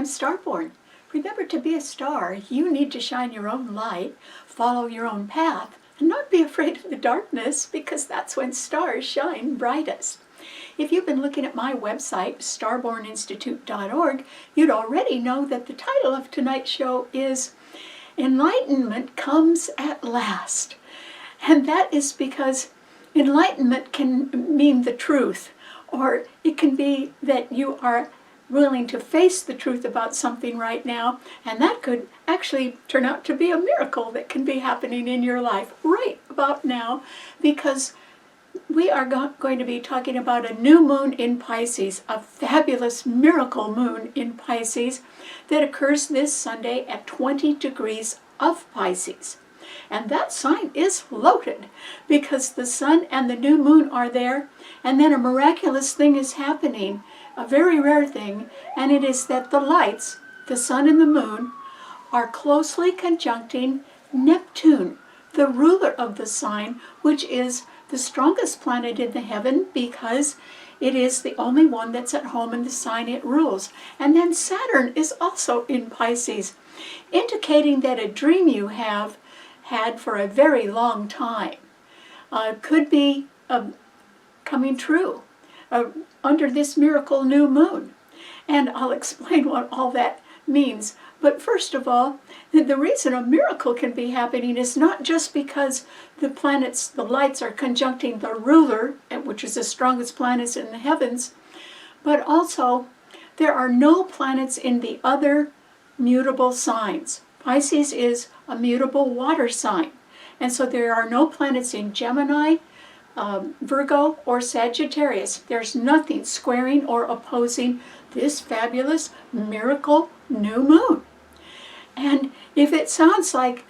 I'm Starborn. Remember, to be a star, you need to shine your own light, follow your own path, and not be afraid of the darkness, because that's when stars shine brightest. If you've been looking at my website, starborninstitute.org, you'd already know that the title of tonight's show is Enlightenment Comes at Last. And that is because enlightenment can mean the truth, or it can be that you are willing to face the truth about something right now, and that could actually turn out to be a miracle that can be happening in your life right about now, because we are going to be talking about a new moon in Pisces, a fabulous miracle moon in Pisces that occurs this Sunday at 20 degrees of Pisces. And that sign is loaded because the sun and the new moon are there, and then a miraculous thing is happening, a very rare thing, and it is that the lights, the sun and the moon, are closely conjuncting Neptune, the ruler of the sign, which is the strongest planet in the heaven because it is the only one that's at home in the sign it rules. And then Saturn is also in Pisces, indicating that a dream you have had for a very long time could be coming true under this miracle new moon. And I'll explain what all that means. But first of all, the reason a miracle can be happening is not just because the planets, the lights are conjuncting the ruler, which is the strongest planets in the heavens, but also there are no planets in the other mutable signs. Pisces is a mutable water sign, and so there are no planets in Gemini, Virgo, or Sagittarius. There's nothing squaring or opposing this fabulous miracle new moon. And if it sounds like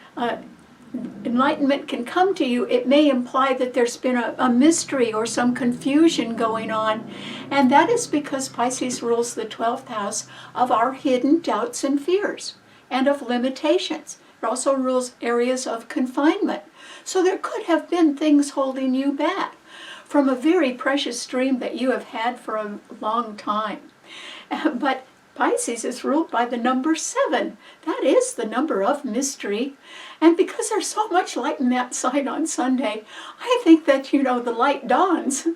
enlightenment can come to you, it may imply that there's been a mystery or some confusion going on. And that is because Pisces rules the 12th house of our hidden doubts and fears and of limitations. It also rules areas of confinement. So there could have been things holding you back from a very precious dream that you have had for a long time. But Pisces is ruled by the number 7. That is the number of mystery. And because there's so much light in that sign on Sunday, I think that, the light dawns.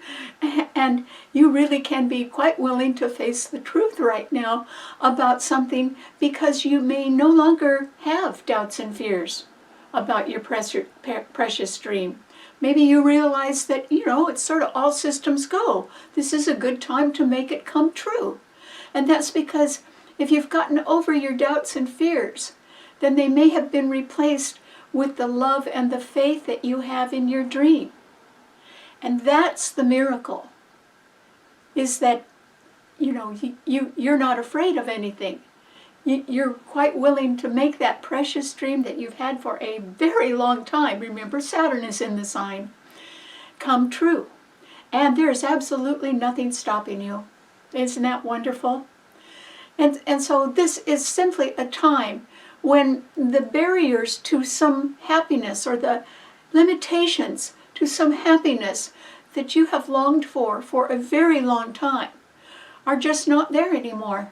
And you really can be quite willing to face the truth right now about something, because you may no longer have doubts and fears about your precious dream. Maybe you realize that, it's sort of all systems go. This is a good time to make it come true. And that's because if you've gotten over your doubts and fears, then they may have been replaced with the love and the faith that you have in your dream. And that's the miracle, is that, you're not afraid of anything. You're quite willing to make that precious dream that you've had for a very long time, remember Saturn is in the sign, come true. And there's absolutely nothing stopping you. Isn't that wonderful? And so this is simply a time when the barriers to some happiness, or the limitations to some happiness that you have longed for a very long time, are just not there anymore.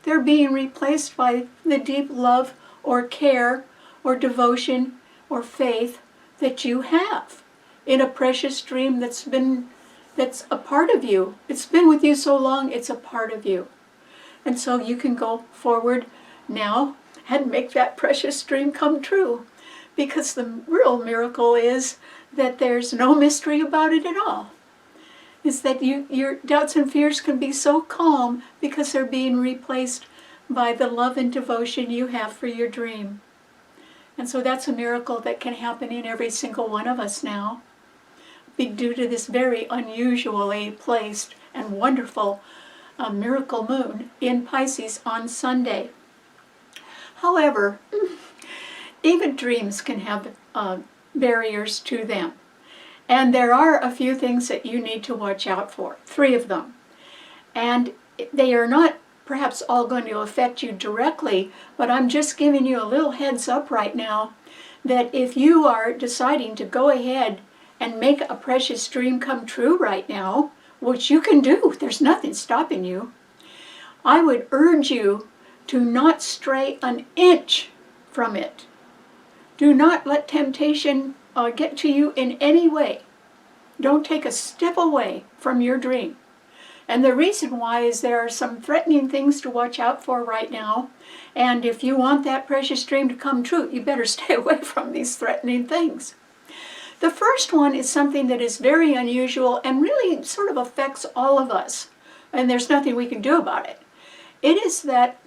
They're being replaced by the deep love or care or devotion or faith that you have in a precious dream that's a part of you. It's been with you so long, it's a part of you. And so you can go forward now and make that precious dream come true. Because the real miracle is that there's no mystery about it at all. Is that your doubts and fears can be so calm because they're being replaced by the love and devotion you have for your dream. And so that's a miracle that can happen in every single one of us now, due to this very unusually placed and wonderful miracle moon in Pisces on Sunday. However, even dreams can have barriers to them. And there are a few things that you need to watch out for, 3 of them. And they are not perhaps all going to affect you directly, but I'm just giving you a little heads up right now that if you are deciding to go ahead and make a precious dream come true right now, which you can do, there's nothing stopping you, I would urge you Do not stray an inch from it. Do not let temptation get to you in any way. Don't take a step away from your dream. And the reason why is there are some threatening things to watch out for right now. And if you want that precious dream to come true, you better stay away from these threatening things. The first one is something that is very unusual and really sort of affects all of us. And there's nothing we can do about it. It is that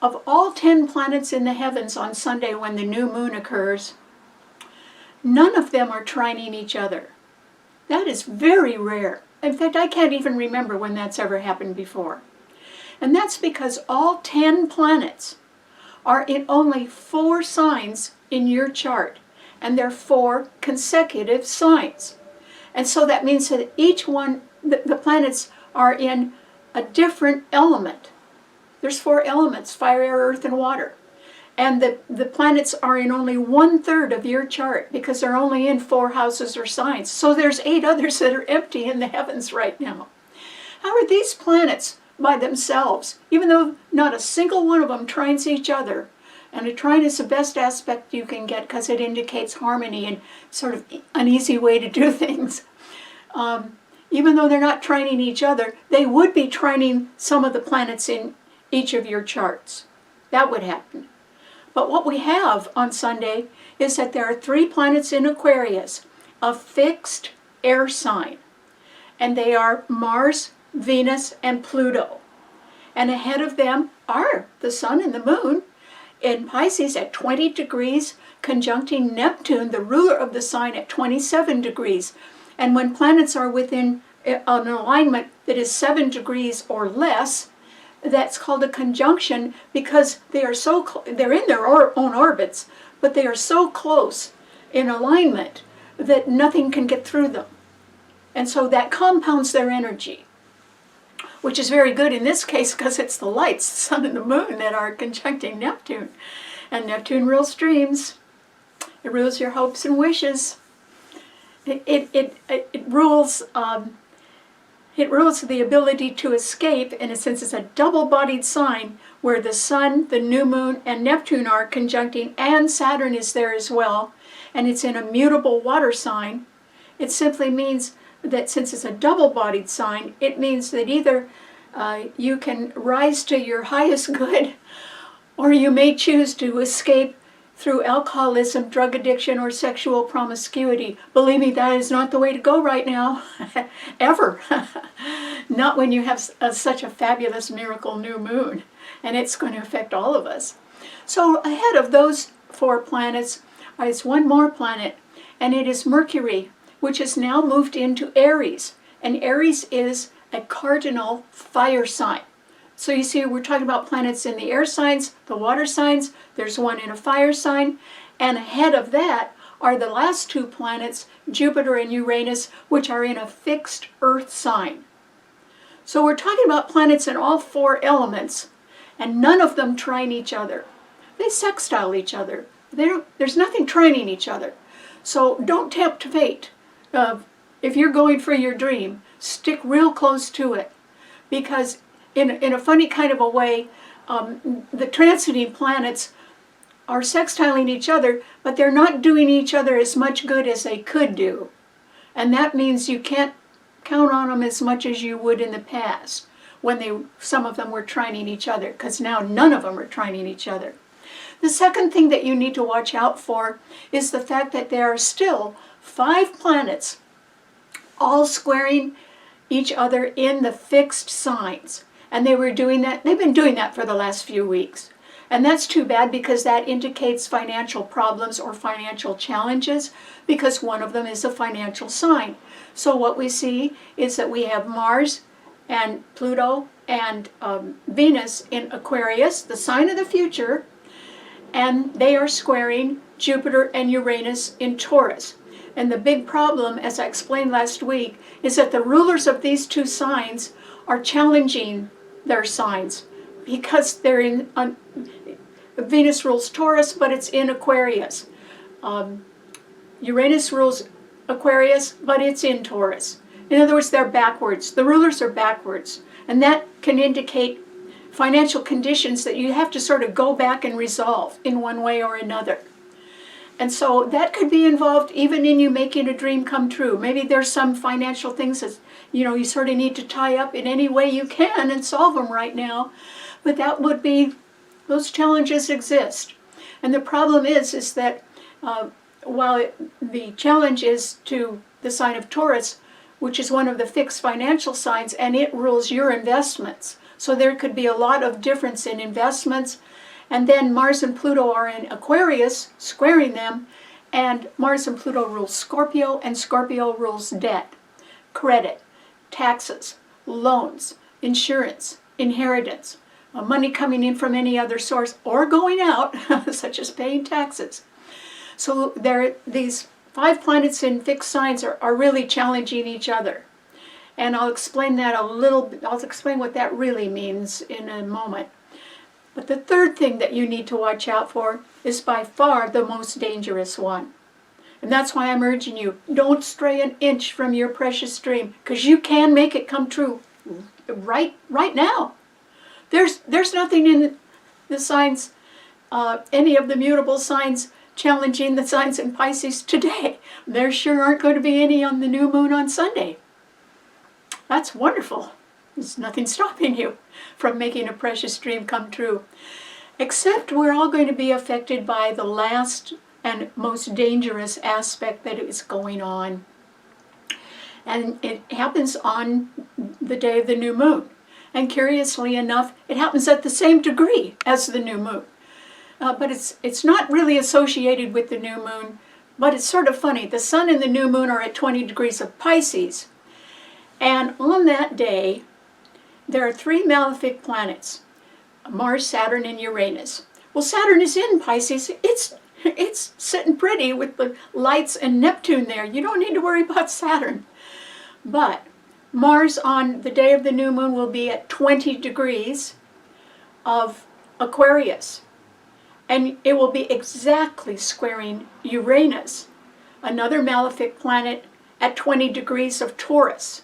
of all 10 planets in the heavens on Sunday when the new moon occurs, none of them are trining each other. That is very rare. In fact, I can't even remember when that's ever happened before. And that's because all 10 planets are in only 4 signs in your chart. And they're 4 consecutive signs. And so that means that each one, the planets are in a different element. There's 4 elements: fire, air, earth, and water. And the planets are in only 1/3 of your chart because they're only in 4 houses or signs. So there's 8 others that are empty in the heavens right now. How are these planets by themselves, even though not a single one of them trines each other? And a trine is the best aspect you can get because it indicates harmony and sort of an easy way to do things. Even though they're not trining each other, they would be trining some of the planets in each of your charts. That would happen. But what we have on Sunday is that there are 3 planets in Aquarius, a fixed air sign. And they are Mars, Venus, and Pluto. And ahead of them are the Sun and the Moon in Pisces at 20 degrees, conjuncting Neptune, the ruler of the sign, at 27 degrees. And when planets are within an alignment that is 7 degrees or less, that's called a conjunction because they are they're in their own orbits, but they are so close in alignment that nothing can get through them. And so that compounds their energy, which is very good in this case because it's the lights, the Sun and the Moon, that are conjuncting Neptune. And Neptune rules dreams. It rules your hopes and wishes. It rules the ability to escape, and since it's a double-bodied sign where the Sun, the new moon, and Neptune are conjuncting, and Saturn is there as well, and it's in a mutable water sign, it simply means that since it's a double-bodied sign, it means that either you can rise to your highest good, or you may choose to escape through alcoholism, drug addiction, or sexual promiscuity. Believe me, that is not the way to go right now, ever. Not when you have such a fabulous miracle new moon, and it's going to affect all of us. So ahead of those 4 planets is one more planet, and it is Mercury, which has now moved into Aries. And Aries is a cardinal fire sign. So you see, we're talking about planets in the air signs, the water signs, there's one in a fire sign, and ahead of that are the last 2 planets, Jupiter and Uranus, which are in a fixed earth sign. So we're talking about planets in all 4 elements, and none of them trine each other. They sextile each other. There's nothing trining each other. So don't tempt fate. If you're going for your dream, stick real close to it, because in a funny kind of a way, the transiting planets are sextiling each other, but they're not doing each other as much good as they could do. And that means you can't count on them as much as you would in the past when some of them were trining each other, because now none of them are trining each other. The second thing that you need to watch out for is the fact that there are still 5 planets all squaring each other in the fixed signs. And they've been doing that for the last few weeks. And that's too bad because that indicates financial problems or financial challenges because one of them is a financial sign. So what we see is that we have Mars and Pluto and Venus in Aquarius, the sign of the future, and they are squaring Jupiter and Uranus in Taurus. And the big problem, as I explained last week, is that the rulers of these 2 signs are challenging their signs because they're in Venus rules Taurus, but it's in Aquarius. Uranus rules Aquarius, but it's in Taurus. In other words, they're backwards. The rulers are backwards, and that can indicate financial conditions that you have to sort of go back and resolve in one way or another. And so that could be involved even in you making a dream come true. Maybe there's some financial things that, you sort of need to tie up in any way you can and solve them right now. But that would be, those challenges exist. And the problem is that while the challenge is to the sign of Taurus, which is one of the fixed financial signs, and it rules your investments. So there could be a lot of difference in investments. And then Mars and Pluto are in Aquarius, squaring them, and Mars and Pluto rules Scorpio, and Scorpio rules debt, credit, taxes, loans, insurance, inheritance, money coming in from any other source or going out, such as paying taxes. So these 5 planets in fixed signs are really challenging each other. And I'll explain that I'll explain what that really means in a moment. But the third thing that you need to watch out for is by far the most dangerous one. And that's why I'm urging you, don't stray an inch from your precious dream, because you can make it come true right now. There's nothing in the signs, any of the mutable signs, challenging the signs in Pisces today. There sure aren't going to be any on the new moon on Sunday. That's wonderful. There's nothing stopping you from making a precious dream come true. Except we're all going to be affected by the last and most dangerous aspect that is going on. And it happens on the day of the new moon. And curiously enough, it happens at the same degree as the new moon. But it's not really associated with the new moon, but it's sort of funny. The sun and the new moon are at 20 degrees of Pisces. And on that day, there are 3 malefic planets, Mars, Saturn, and Uranus. Well, Saturn is in Pisces. It's sitting pretty with the lights and Neptune there. You don't need to worry about Saturn. But Mars on the day of the new moon will be at 20 degrees of Aquarius. And it will be exactly squaring Uranus, another malefic planet, at 20 degrees of Taurus.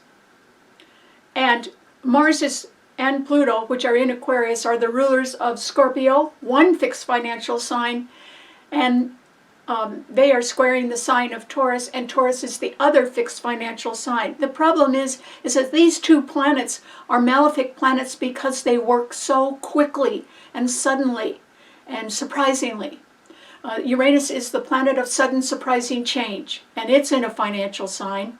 And Mars and Pluto, which are in Aquarius, are the rulers of Scorpio, one fixed financial sign, and they are squaring the sign of Taurus, and Taurus is the other fixed financial sign. The problem is that these 2 planets are malefic planets because they work so quickly and suddenly and surprisingly. Uranus is the planet of sudden surprising change, and it's in a financial sign.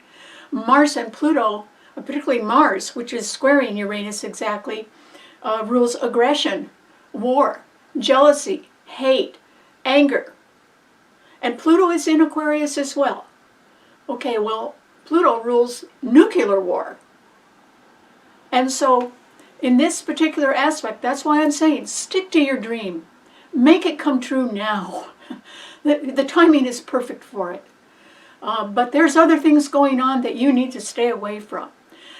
Mars and Pluto, particularly Mars, which is squaring Uranus exactly, rules aggression, war, jealousy, hate, anger. And Pluto is in Aquarius as well. Okay, well, Pluto rules nuclear war. And so, in this particular aspect, that's why I'm saying, stick to your dream. Make it come true now. The timing is perfect for it. But there's other things going on that you need to stay away from.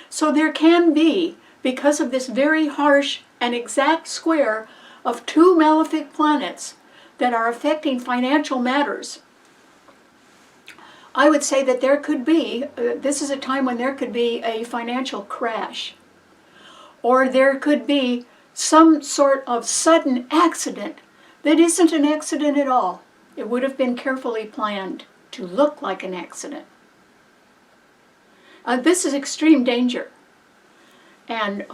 So there can be, because of this very harsh and exact square of 2 malefic planets that are affecting financial matters, I would say that there could be, this is a time when there could be a financial crash. Or there could be some sort of sudden accident that isn't an accident at all. It would have been carefully planned to look like an accident. This is extreme danger. And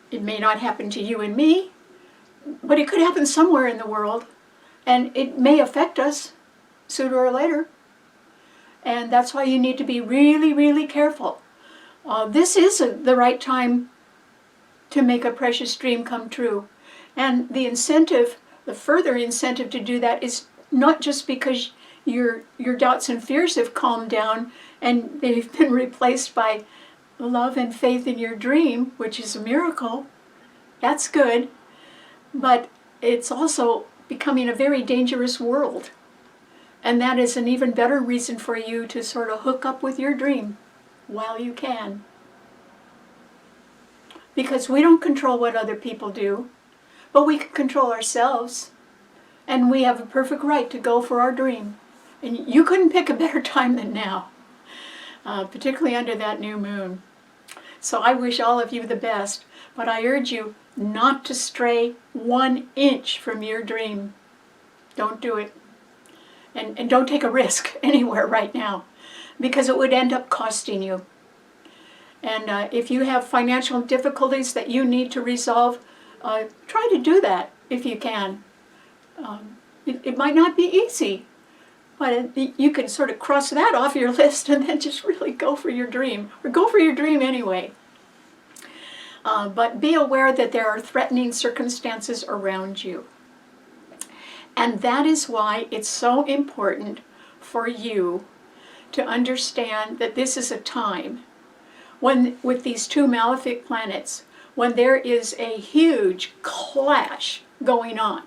it may not happen to you and me, but it could happen somewhere in the world. And it may affect us sooner or later. And that's why you need to be really, really careful. This is the right time to make a precious dream come true. And the incentive, the further incentive to do that is not just because your doubts and fears have calmed down and they've been replaced by love and faith in your dream, which is a miracle. That's good. But it's also becoming a very dangerous world. And that is an even better reason for you to sort of hook up with your dream while you can. Because we don't control what other people do, but we can control ourselves. And we have a perfect right to go for our dream. And you couldn't pick a better time than now, particularly under that new moon. So I wish all of you the best, but I urge you not to stray 1 inch from your dream. Don't do it. And don't take a risk anywhere right now, because it would end up costing you. And if you have financial difficulties that you need to resolve, try to do that if you can. It might not be easy, but you can sort of cross that off your list and then just really go for your dream, or go for your dream anyway. But be aware that there are threatening circumstances around you. And that is why it's so important for you to understand that this is a time when, with these two malefic planets, when there is a huge clash going on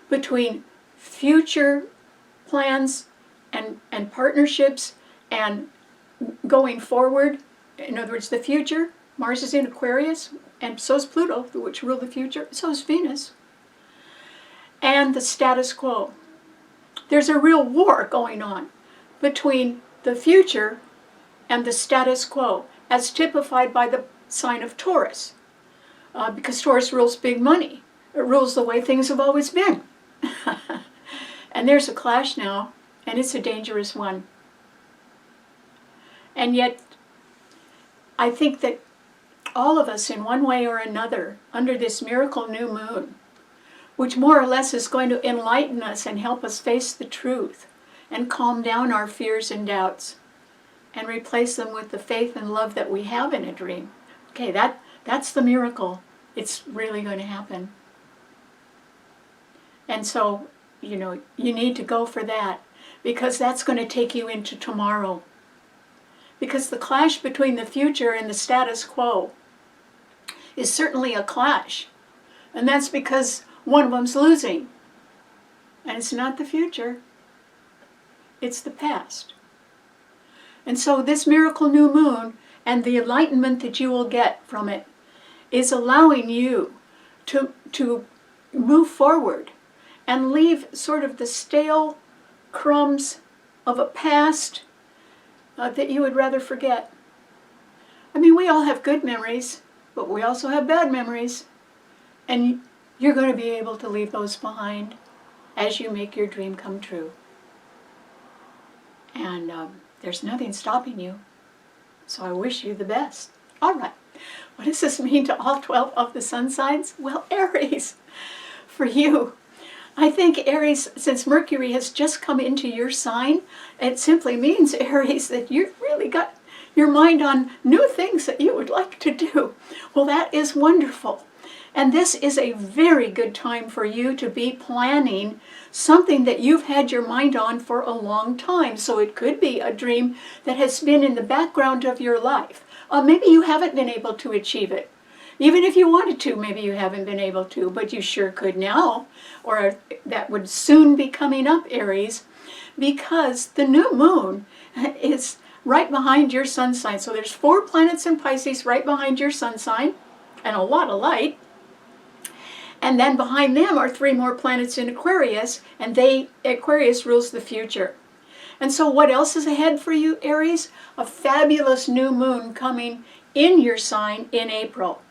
between future plans and partnerships and going forward. In other words, the future, Mars is in Aquarius, and so is Pluto, which rule the future, so is Venus. And the status quo. There's a real war going on between the future and the status quo, as typified by the sign of Taurus, because Taurus rules big money. It rules the way things have always been. And there's a clash now, and it's a dangerous one. And yet, I think that all of us, in one way or another, under this miracle new moon, which more or less is going to enlighten us and help us face the truth and calm down our fears and doubts and replace them with the faith and love that we have in a dream. Okay, that's the miracle. It's really going to happen. And so, you know, you need to go for that, because that's going to take you into tomorrow. Because the clash between the future and the status quo is certainly a clash. And that's because one of them's losing. And it's not the future. It's the past. And so this miracle new moon and the enlightenment that you will get from it is allowing you to move forward and leave sort of the stale crumbs of a past that you would rather forget. I mean, we all have good memories, but we also have bad memories. And you're going to be able to leave those behind as you make your dream come true. And there's nothing stopping you. So I wish you the best. All right. What does this mean to all 12 of the sun signs? Well, Aries, for you, I think Aries, since Mercury has just come into your sign, it simply means, Aries, that you've really got your mind on new things that you would like to do. Well, that is wonderful. And this is a very good time for you to be planning something that you've had your mind on for a long time. So it could be a dream that has been in the background of your life. Maybe you haven't been able to achieve it. Even if you wanted to, maybe you haven't been able to, but you sure could now. Or that would soon be coming up, Aries, because the new moon is right behind your sun sign. So there's 4 planets in Pisces right behind your sun sign, and a lot of light. And then behind them are 3 more planets in Aquarius, and Aquarius rules the future. And so what else is ahead for you, Aries? A fabulous new moon coming in your sign in April.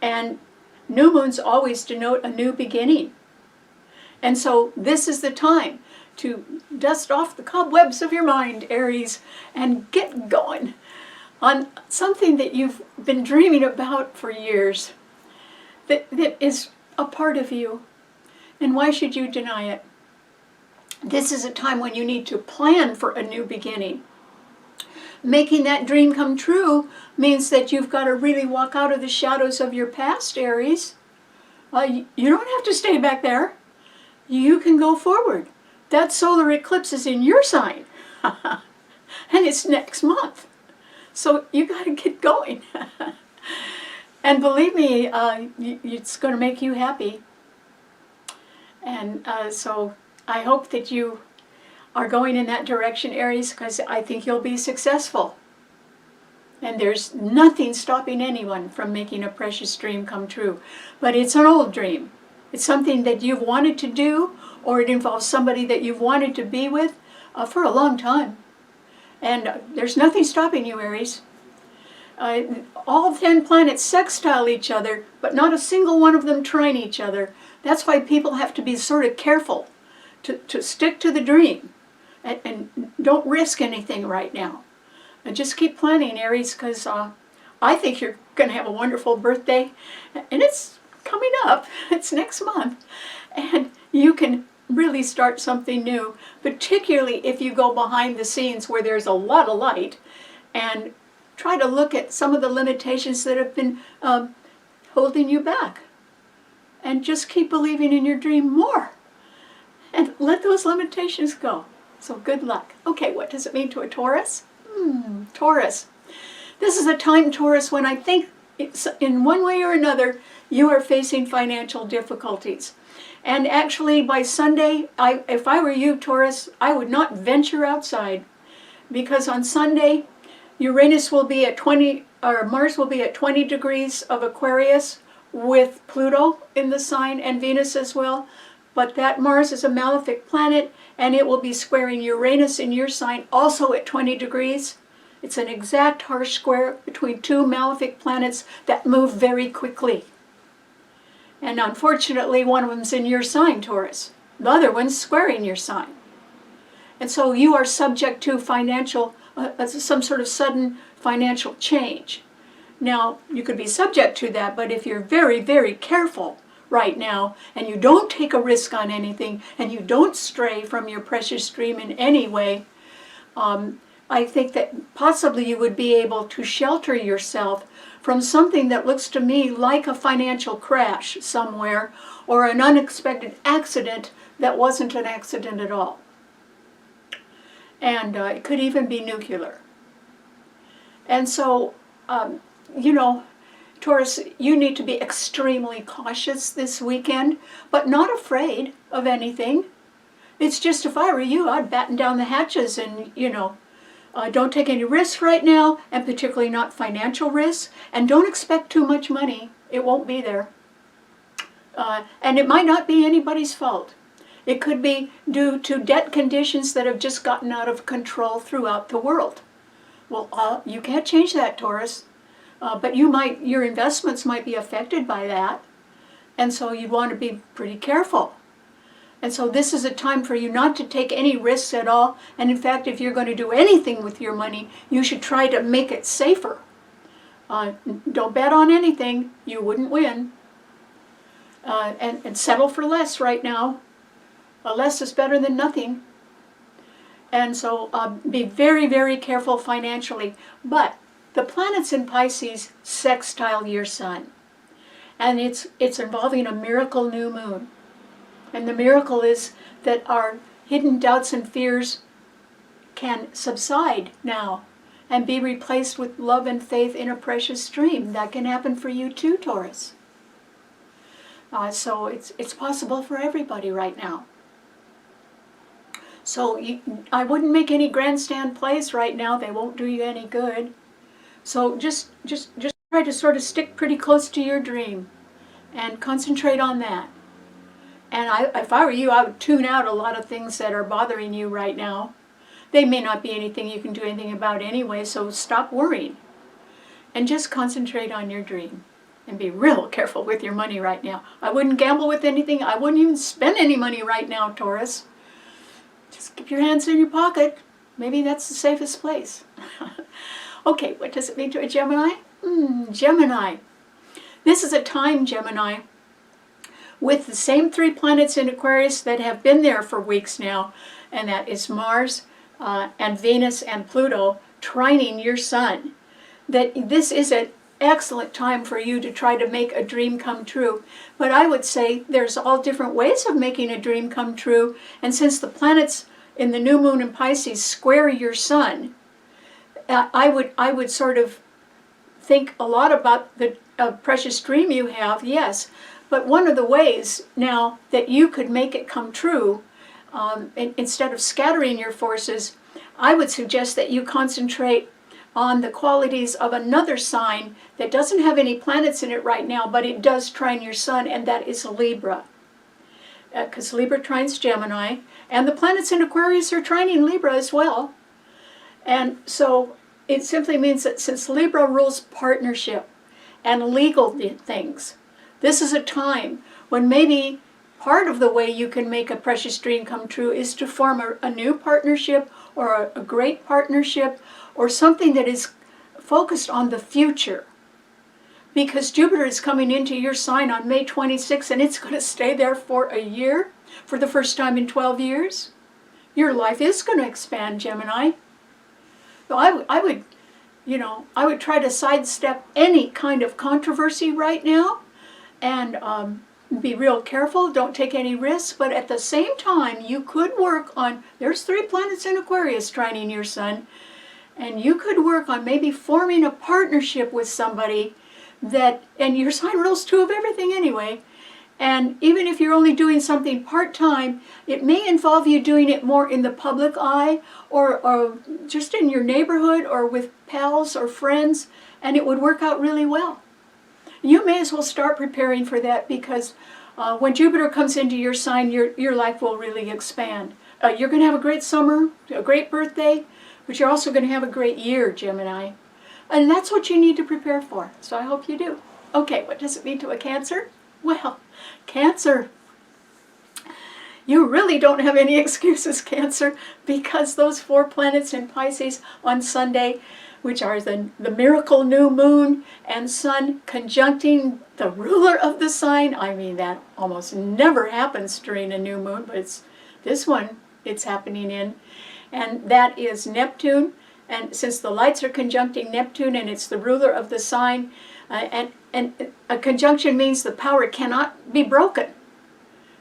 And new moons always denote a new beginning. And so this is the time to dust off the cobwebs of your mind, Aries, and get going on something that you've been dreaming about for years, that is a part of you. And why should you deny it? This is a time when you need to plan for a new beginning. Making that dream come true means that you've got to really walk out of the shadows of your past, Aries. You don't have to stay back there. You can go forward. That solar eclipse is in your sign. And it's next month. So you got to get going. And believe me, it's going to make you happy. And so I hope that you are going in that direction, Aries, because I think you'll be successful. And there's nothing stopping anyone from making a precious dream come true. But it's an old dream. It's something that you've wanted to do, or it involves somebody that you've wanted to be with for a long time. And there's nothing stopping you, Aries. All 10 planets sextile each other, but not a single one of them trine each other. That's why people have to be sort of careful to stick to the dream and don't risk anything right now. And just keep planning, Aries, because I think you're going to have a wonderful birthday, and it's coming up. It's next month, and you can really start something new, particularly if you go behind the scenes where there's a lot of light and try to look at some of the limitations that have been holding you back, and just keep believing in your dream more and let those limitations go. So good luck. Okay, what does it mean to a Taurus? Taurus. This is a time, Taurus, when I think in one way or another you are facing financial difficulties. And actually by Sunday, if I were you, Taurus, I would not venture outside, because on Sunday Uranus will be at 20, or Mars will be at 20 degrees of Aquarius with Pluto in the sign and Venus as well. But that Mars is a malefic planet, and it will be squaring Uranus in your sign also at 20 degrees. It's an exact harsh square between two malefic planets that move very quickly. And unfortunately, one of them's in your sign, Taurus. The other one's squaring your sign. And so you are subject to financial, some sort of sudden financial change. Now, you could be subject to that, but if you're very, very careful right now, and you don't take a risk on anything, and you don't stray from your precious dream in any way, I think that possibly you would be able to shelter yourself from something that looks to me like a financial crash somewhere, or an unexpected accident that wasn't an accident at all. And it could even be nuclear. And so, you know, Taurus, you need to be extremely cautious this weekend, but not afraid of anything. It's just, if I were you, I'd batten down the hatches and, you know, don't take any risks right now, and particularly not financial risks, and don't expect too much money. It won't be there. And it might not be anybody's fault. It could be due to debt conditions that have just gotten out of control throughout the world. Well, you can't change that, Taurus. But your investments might be affected by that, and so you want to be pretty careful. And so this is a time for you not to take any risks at all, and in fact, if you're going to do anything with your money, you should try to make it safer. Don't bet on anything. You wouldn't win. And settle for less right now. Less is better than nothing. And so be very, very careful financially. But the planets in Pisces sextile your sun, and it's involving a miracle new moon. And the miracle is that our hidden doubts and fears can subside now and be replaced with love and faith in a precious dream. That can happen for you too, Taurus. So it's possible for everybody right now. So I wouldn't make any grandstand plays right now. They won't do you any good. So just try to sort of stick pretty close to your dream and concentrate on that. And if I were you, I would tune out a lot of things that are bothering you right now. They may not be anything you can do anything about anyway, so stop worrying. And just concentrate on your dream. And be real careful with your money right now. I wouldn't gamble with anything. I wouldn't even spend any money right now, Taurus. Just keep your hands in your pocket. Maybe that's the safest place. Okay, what does it mean to a Gemini? Gemini. This is a time, Gemini, with the same three planets in Aquarius that have been there for weeks now, and that is Mars and Venus and Pluto trining your sun. That this is an excellent time for you to try to make a dream come true. But I would say there's all different ways of making a dream come true, and since the planets in the new moon in Pisces square your sun, I would sort of think a lot about the precious dream you have, yes, but one of the ways now that you could make it come true, instead of scattering your forces, I would suggest that you concentrate on the qualities of another sign that doesn't have any planets in it right now, but it does trine your sun, and that is Libra. Because Libra trines Gemini, and the planets in Aquarius are trining Libra as well. And so it simply means that since Libra rules partnership and legal things, this is a time when maybe part of the way you can make a precious dream come true is to form a new partnership or a great partnership or something that is focused on the future. Because Jupiter is coming into your sign on May 26th and it's going to stay there for a year, for the first time in 12 years. Your life is going to expand, Gemini. So I would try to sidestep any kind of controversy right now and be real careful. Don't take any risks. But at the same time, you could work on, there's 3 planets in Aquarius trining your sun, and you could work on maybe forming a partnership with somebody that, and your sign rules 2 of everything anyway, and even if you're only doing something part-time, it may involve you doing it more in the public eye or just in your neighborhood or with pals or friends, and it would work out really well. You may as well start preparing for that because when Jupiter comes into your sign, your life will really expand. You're going to have a great summer, a great birthday, but you're also going to have a great year, Gemini. And that's what you need to prepare for. So I hope you do. Okay, what does it mean to a Cancer? Well, Cancer, you really don't have any excuses, Cancer, because those 4 planets in Pisces on Sunday, which are the miracle new moon and sun conjuncting the ruler of the sign. I mean, that almost never happens during a new moon, but it's this one it's happening in. And that is Neptune. And since the lights are conjuncting Neptune and it's the ruler of the sign, and a conjunction means the power cannot be broken.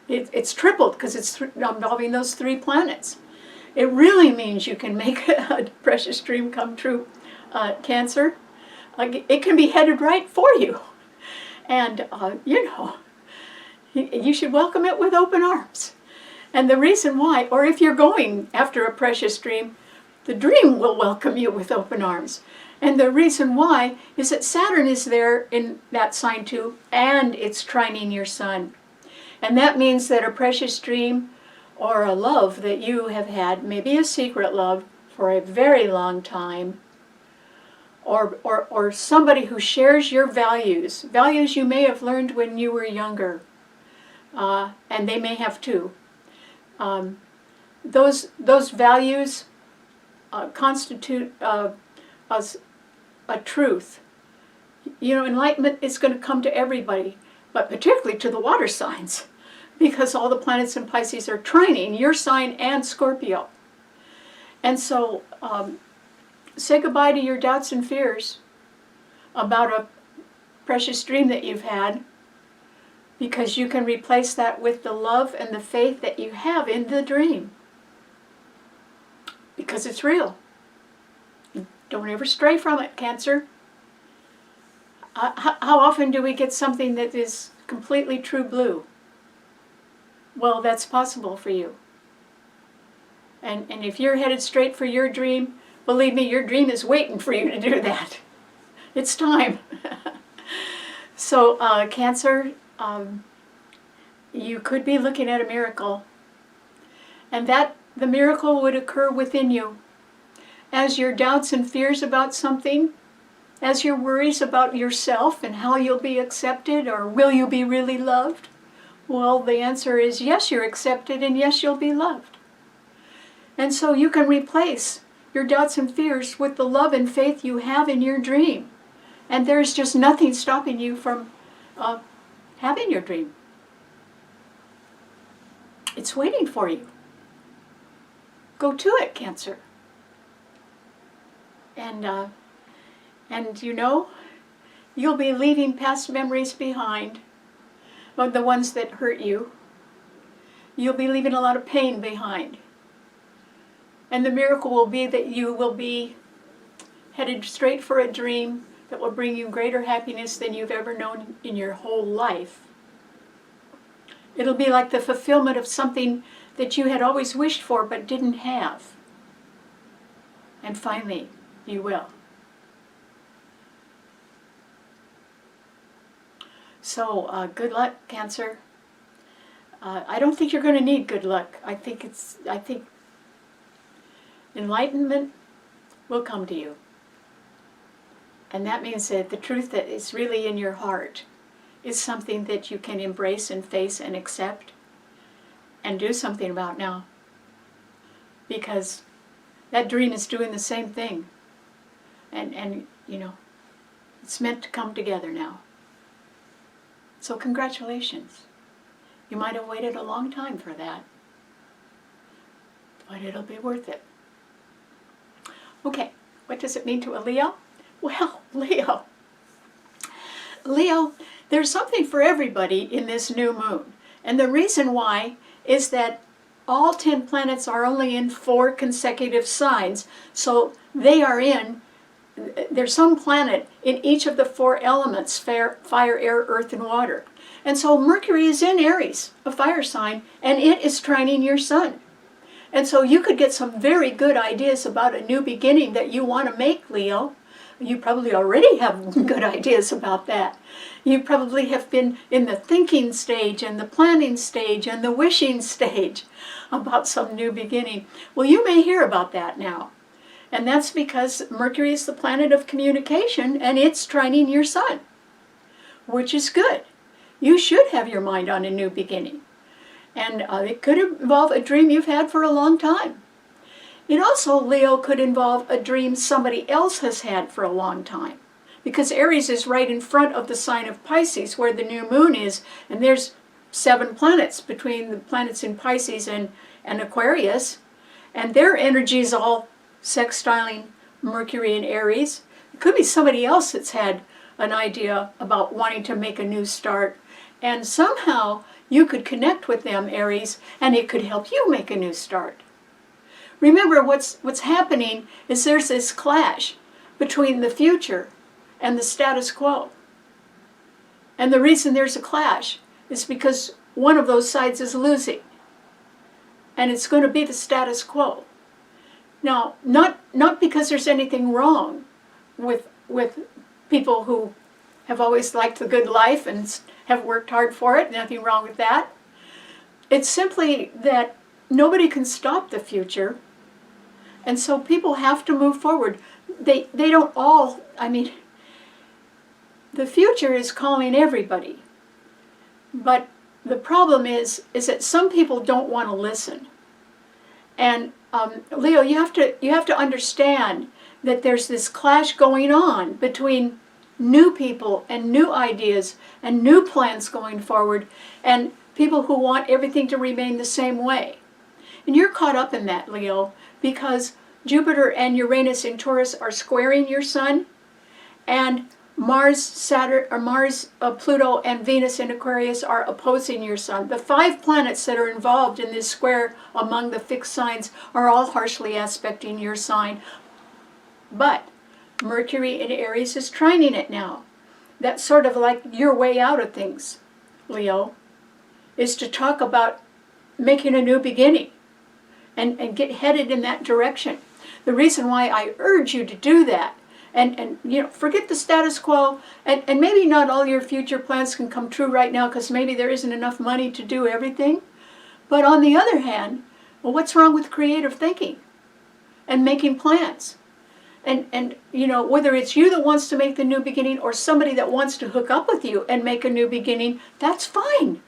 It's tripled because it's involving those 3 planets. It really means you can make a precious dream come true, Cancer. It can be headed right for you. And, you should welcome it with open arms. And the reason why, or if you're going after a precious dream, the dream will welcome you with open arms. And the reason why is that Saturn is there in that sign too, and it's trining your sun. And that means that a precious dream or a love that you have had, maybe a secret love for a very long time, or somebody who shares your values you may have learned when you were younger, and they may have too. Those values constitute a truth. Enlightenment is going to come to everybody, but particularly to the water signs, because all the planets in Pisces are trining your sign and Scorpio. And so say goodbye to your doubts and fears about a precious dream that you've had, because you can replace that with the love and the faith that you have in the dream. Because it's real. Don't ever stray from it, Cancer. How often do we get something that is completely true blue? Well, that's possible for you. And if you're headed straight for your dream, believe me, your dream is waiting for you to do that. It's time. So, Cancer, you could be looking at a miracle. And that the miracle would occur within you. As your doubts and fears about something, as your worries about yourself and how you'll be accepted or will you be really loved, well, the answer is yes, you're accepted and yes, you'll be loved. And so you can replace your doubts and fears with the love and faith you have in your dream. And there's just nothing stopping you from having your dream. It's waiting for you. Go to it, Cancer. And you'll be leaving past memories behind, but the ones that hurt you. You'll be leaving a lot of pain behind. And the miracle will be that you will be headed straight for a dream that will bring you greater happiness than you've ever known in your whole life. It'll be like the fulfillment of something that you had always wished for but didn't have. And finally, you will. So, good luck, Cancer. I don't think you're going to need good luck. I think enlightenment will come to you. And that means that the truth that is really in your heart is something that you can embrace and face and accept and do something about now. Because that dream is doing the same thing. And you know, it's meant to come together now. So congratulations. You might have waited a long time for that, but it'll be worth it. Okay, what does it mean to a Leo? Well, Leo, there's something for everybody in this new moon. And the reason why is that all 10 planets are only in 4 consecutive signs. So there's some planet in each of the 4 elements, fire, air, earth, and water. And so Mercury is in Aries, a fire sign, and it is trining your sun. And so you could get some very good ideas about a new beginning that you want to make, Leo. You probably already have good ideas about that. You probably have been in the thinking stage and the planning stage and the wishing stage about some new beginning. Well, you may hear about that now. And that's because Mercury is the planet of communication and it's trining your sun, which is good. You should have your mind on a new beginning. And it could involve a dream you've had for a long time. It also, Leo, could involve a dream somebody else has had for a long time. Because Aries is right in front of the sign of Pisces, where the new moon is, and there's 7 planets between the planets in Pisces and Aquarius, and their energy is all sextiling Mercury in Aries. It could be somebody else that's had an idea about wanting to make a new start, and somehow you could connect with them, Aries, and it could help you make a new start. Remember, what's happening is there's this clash between the future and the status quo. And the reason there's a clash is because one of those sides is losing. And it's going to be the status quo. Now, not because there's anything wrong with people who have always liked the good life and have worked hard for it, nothing wrong with that. It's simply that nobody can stop the future. And so people have to move forward. They don't all, the future is calling everybody. But the problem is that some people don't want to listen. And Leo, you have to understand that there's this clash going on between new people and new ideas and new plans going forward and people who want everything to remain the same way. And you're caught up in that, Leo, because Jupiter and Uranus in Taurus are squaring your sun, and Pluto, and Venus in Aquarius are opposing your sun. The 5 planets that are involved in this square among the fixed signs are all harshly aspecting your sign. But Mercury in Aries is trining it now. That's sort of like your way out of things, Leo, is to talk about making a new beginning and get headed in that direction. The reason why I urge you to do that, and forget the status quo, and maybe not all your future plans can come true right now because maybe there isn't enough money to do everything. But on the other hand, well, what's wrong with creative thinking and making plans? And whether it's you that wants to make the new beginning or somebody that wants to hook up with you and make a new beginning, that's fine.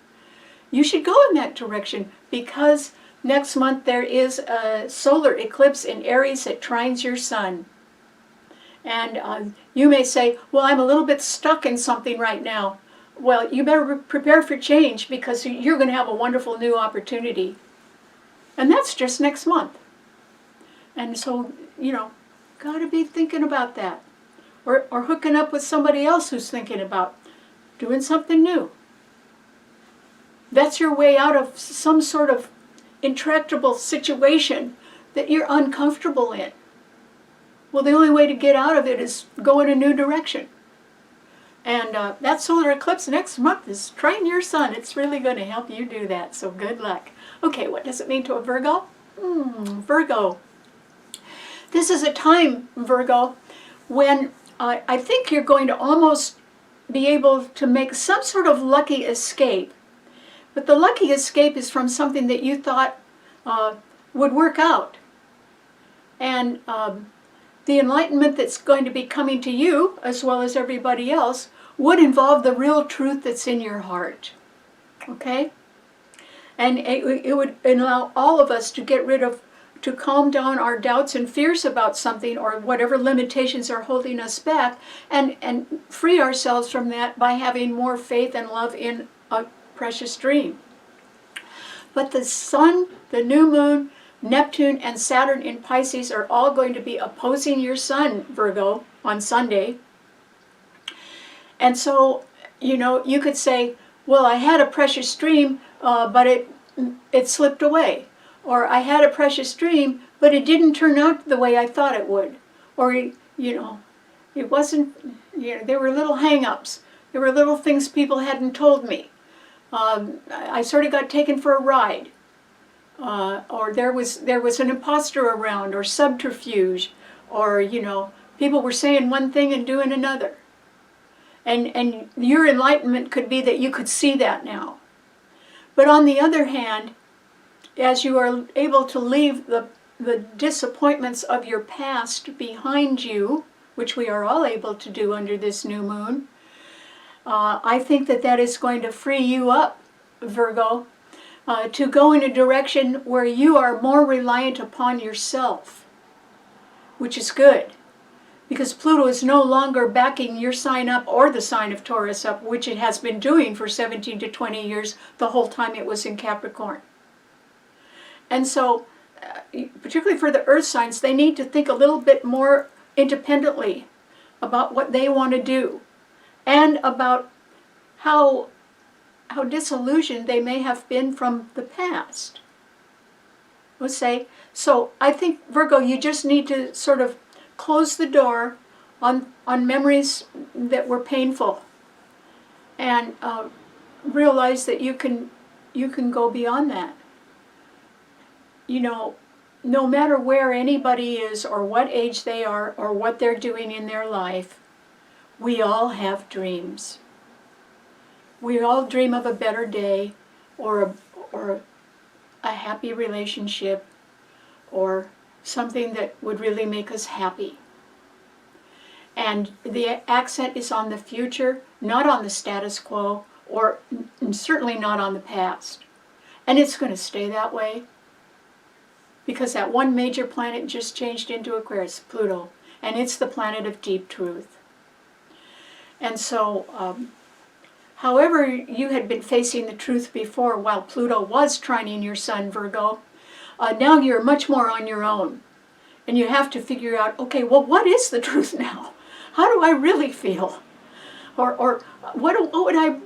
You should go in that direction because next month there is a solar eclipse in Aries that trines your sun. And you may say, well, I'm a little bit stuck in something right now. Well, you better prepare for change because you're going to have a wonderful new opportunity. And that's just next month. And so, got to be thinking about that. Or hooking up with somebody else who's thinking about doing something new. That's your way out of some sort of intractable situation that you're uncomfortable in. Well, the only way to get out of it is go in a new direction. And that solar eclipse next month is trining your sun. It's really going to help you do that, so good luck. Okay, what does it mean to a Virgo? Virgo. This is a time, Virgo, when I think you're going to almost be able to make some sort of lucky escape. But the lucky escape is from something that you thought would work out. And the enlightenment that's going to be coming to you, as well as everybody else, would involve the real truth that's in your heart. Okay? And it would allow all of us to calm down our doubts and fears about something, or whatever limitations are holding us back, and free ourselves from that by having more faith and love in a precious dream. But the sun, the new moon, Neptune, and Saturn in Pisces are all going to be opposing your sun, Virgo, on Sunday. And so, you could say, well, I had a precious dream, but it slipped away. Or I had a precious dream, but it didn't turn out the way I thought it would. Or, it wasn't, there were little hang-ups. There were little things people hadn't told me. I sort of got taken for a ride. Or there was an imposter around, or subterfuge, or, people were saying one thing and doing another. And your enlightenment could be that you could see that now. But on the other hand, as you are able to leave the disappointments of your past behind you, which we are all able to do under this new moon, I think that is going to free you up, Virgo, to go in a direction where you are more reliant upon yourself, which is good. Because Pluto is no longer backing your sign up or the sign of Taurus up, which it has been doing for 17 to 20 years, the whole time it was in Capricorn. And so, particularly for the earth signs, they need to think a little bit more independently about what they want to do, and about how disillusioned they may have been from the past. Let's say, so I think, Virgo, you just need to sort of close the door on memories that were painful, and realize that you can go beyond that. No matter where anybody is, or what age they are, or what they're doing in their life, we all have dreams. We all dream of a better day, or a happy relationship, or something that would really make us happy. And the accent is on the future, not on the status quo, or certainly not on the past. And it's going to stay that way, because that one major planet just changed into Aquarius, Pluto, and it's the planet of deep truth. And so, however you had been facing the truth before while Pluto was trining your sun, Virgo, now you're much more on your own. And you have to figure out, okay, well, what is the truth now? How do I really feel? Or what would I,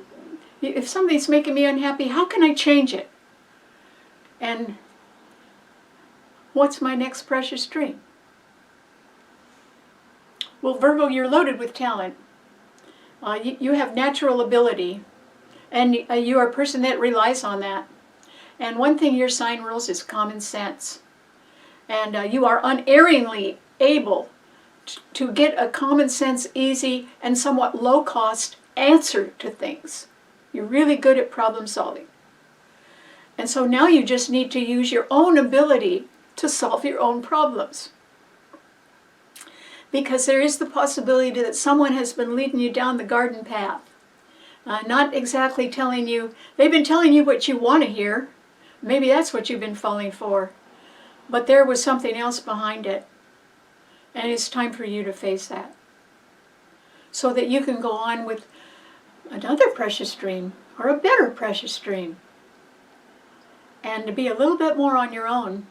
if somebody's making me unhappy, how can I change it? And what's my next precious dream? Well, Virgo, you're loaded with talent. You have natural ability, and you are a person that relies on that. And one thing your sign rules is common sense. And you are unerringly able to get a common sense, easy, and somewhat low-cost answer to things. You're really good at problem solving. And so now you just need to use your own ability to solve your own problems. Because there is the possibility that someone has been leading you down the garden path. Not exactly telling you, they've been telling you what you want to hear. Maybe that's what you've been falling for. But there was something else behind it. And it's time for you to face that. So that you can go on with another precious dream, or a better precious dream. And to be a little bit more on your own.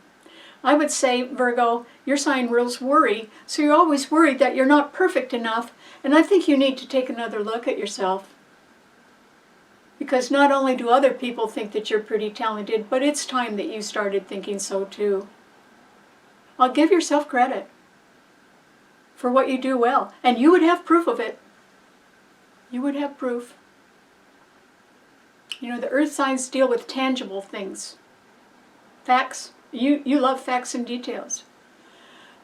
I would say, Virgo, your sign rules worry, so you're always worried that you're not perfect enough, and I think you need to take another look at yourself. Because not only do other people think that you're pretty talented, but it's time that you started thinking so too. I'll give yourself credit for what you do well, and you would have proof of it. You would have proof. The earth signs deal with tangible things. Facts. You love facts and details.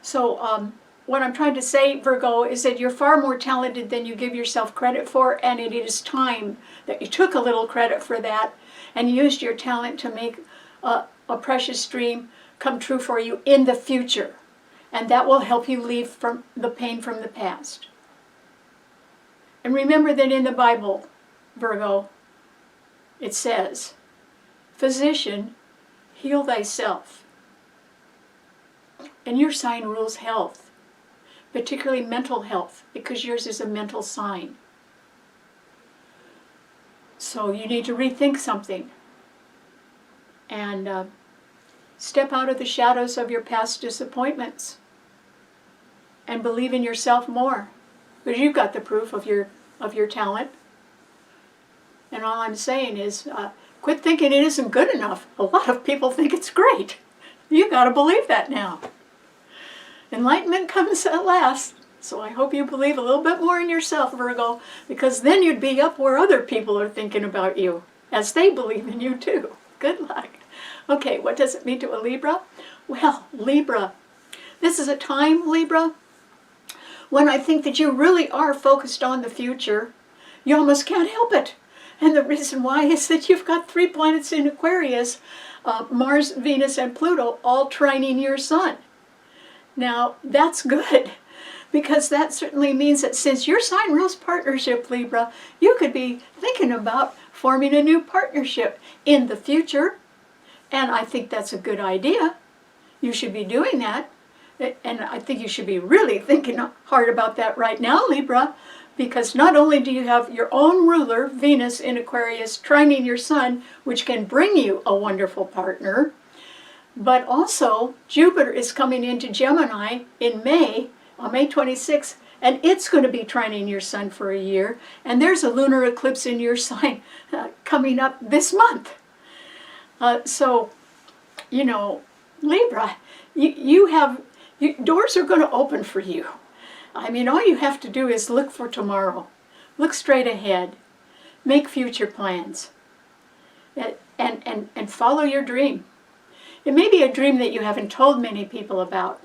So what I'm trying to say, Virgo, is that you're far more talented than you give yourself credit for, and it is time that you took a little credit for that and used your talent to make a precious dream come true for you in the future. And that will help you leave from the pain from the past. And remember that in the Bible, Virgo, it says, "Physician, heal thyself." And your sign rules health, particularly mental health, because yours is a mental sign. So you need to rethink something and step out of the shadows of your past disappointments and believe in yourself more, because you've got the proof of your talent. And all I'm saying is, quit thinking it isn't good enough. A lot of people think it's great. You've got to believe that now. Enlightenment comes at last. So I hope you believe a little bit more in yourself, Virgo, because then you'd be up where other people are thinking about you, as they believe in you too. Good luck. Okay, what does it mean to a Libra? Well, Libra, this is a time, Libra, when I think that you really are focused on the future. You almost can't help it. And the reason why is that you've got 3 planets in Aquarius, Mars, Venus, and Pluto, all trining your sun. Now, that's good, because that certainly means that since your sign rules partnership, Libra, you could be thinking about forming a new partnership in the future. And I think that's a good idea. You should be doing that. And I think you should be really thinking hard about that right now, Libra, because not only do you have your own ruler, Venus in Aquarius, trining your sun, which can bring you a wonderful partner, but also Jupiter is coming into Gemini in May, on May 26th, and it's going to be trining your sun for a year, and there's a lunar eclipse in your sign coming up this month. So, you know, Libra, doors are going to open for you. I mean, all you have to do is look for tomorrow. Look straight ahead. Make future plans. And follow your dream. It may be a dream that you haven't told many people about.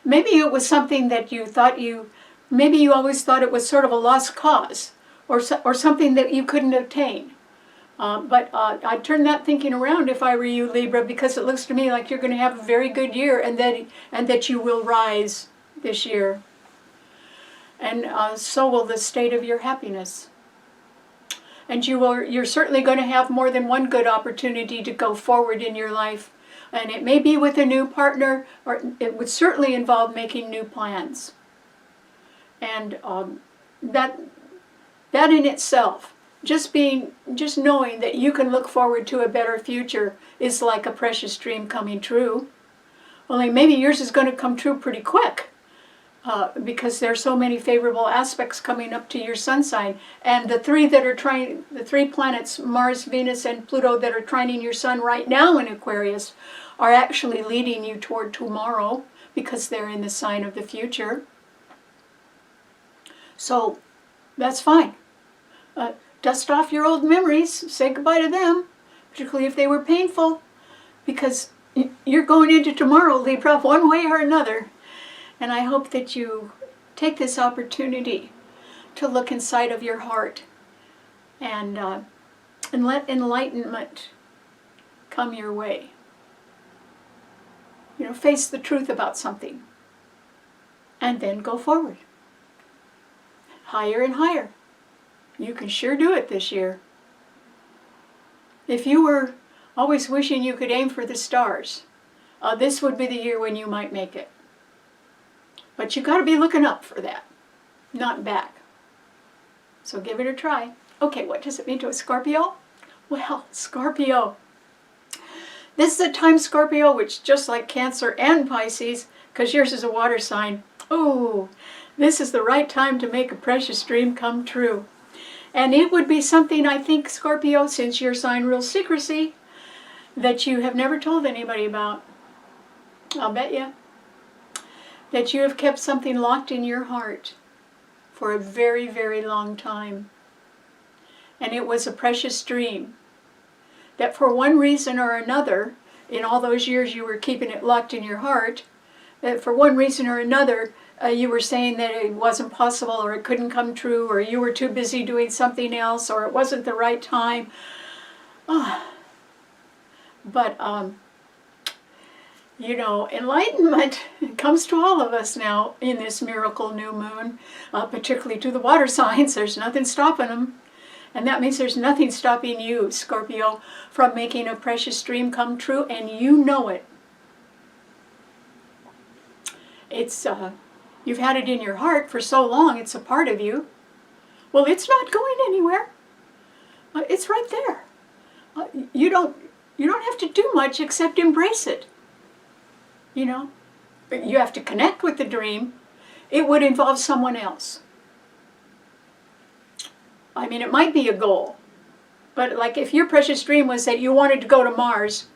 Maybe it was something that maybe you always thought it was sort of a lost cause, or something that you couldn't attain. But I'd turn that thinking around if I were you, Libra, because it looks to me like you're going to have a very good year, and that you will rise this year. And so will the state of your happiness. And you're certainly going to have more than one good opportunity to go forward in your life. And it may be with a new partner, or it would certainly involve making new plans. And that in itself, just knowing that you can look forward to a better future is like a precious dream coming true. Only maybe yours is going to come true pretty quick, because there are so many favorable aspects coming up to your sun sign. And the 3 planets, Mars, Venus, and Pluto, that are trining your sun right now in Aquarius, are actually leading you toward tomorrow, because they're in the sign of the future. So that's fine. Dust off your old memories, say goodbye to them, particularly if they were painful, because you're going into tomorrow, Libra, one way or another. And I hope that you take this opportunity to look inside of your heart and let enlightenment come your way. You know, face the truth about something, and then go forward. Higher and higher. You can sure do it this year. If you were always wishing you could aim for the stars, this would be the year when you might make it. But you got to be looking up for that, not back. So give it a try. Okay, what does it mean to a Scorpio? Well, Scorpio. This is a time, Scorpio, which just like Cancer and Pisces, because yours is a water sign, oh, this is the right time to make a precious dream come true. And it would be something, I think, Scorpio, since your sign rules secrecy, that you have never told anybody about. I'll bet you. That you have kept something locked in your heart for a very, very long time. And it was a precious dream. That for one reason or another, in all those years you were keeping it locked in your heart, that for one reason or another, you were saying that it wasn't possible, or it couldn't come true, or you were too busy doing something else, or it wasn't the right time. But You know, enlightenment comes to all of us now in this miracle new moon, particularly to the water signs. There's nothing stopping them. And that means there's nothing stopping you, Scorpio, from making a precious dream come true, and you know it. It's, you've had it in your heart for so long, it's a part of you. Well, it's not going anywhere. It's right there. You don't have to do much except embrace it. You know, you have to connect with the dream. It would involve someone else. I mean, it might be a goal, but like if your precious dream was that you wanted to go to Mars,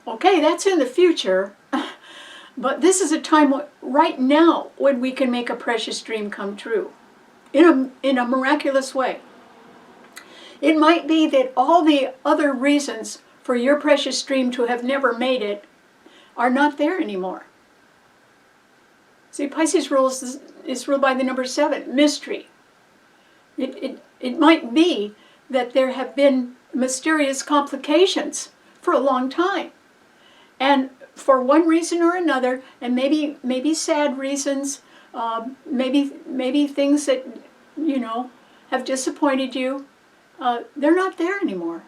okay, that's in the future, but this is a time right now when we can make a precious dream come true in a miraculous way. It might be that all the other reasons for your precious dream to have never made it are not there anymore. See, Pisces is ruled by the number 7, mystery. It might be that there have been mysterious complications for a long time. And for one reason or another, and maybe sad reasons, maybe things that, you know, have disappointed you, they're not there anymore.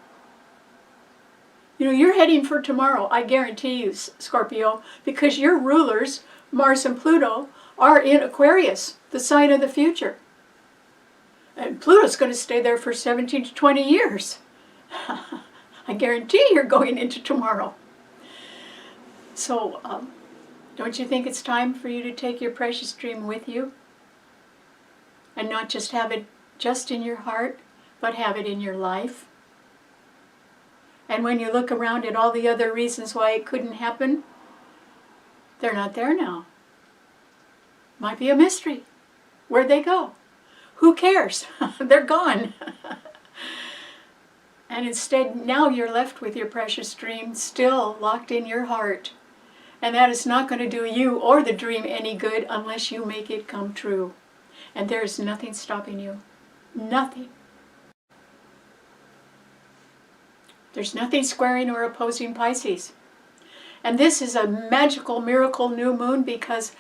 You know, you're heading for tomorrow, I guarantee you, Scorpio, because your rulers, Mars and Pluto, are in Aquarius, the sign of the future. And Pluto's going to stay there for 17 to 20 years. I guarantee you're going into tomorrow. So, don't you think it's time for you to take your precious dream with you? And not just have it just in your heart, but have it in your life? And when you look around at all the other reasons why it couldn't happen, they're not there now. Might be a mystery. Where'd they go? Who cares? They're gone. And instead, now you're left with your precious dream still locked in your heart. And that is not going to do you or the dream any good unless you make it come true. And there is nothing stopping you. Nothing. There's nothing squaring or opposing Pisces. And this is a magical miracle new moon because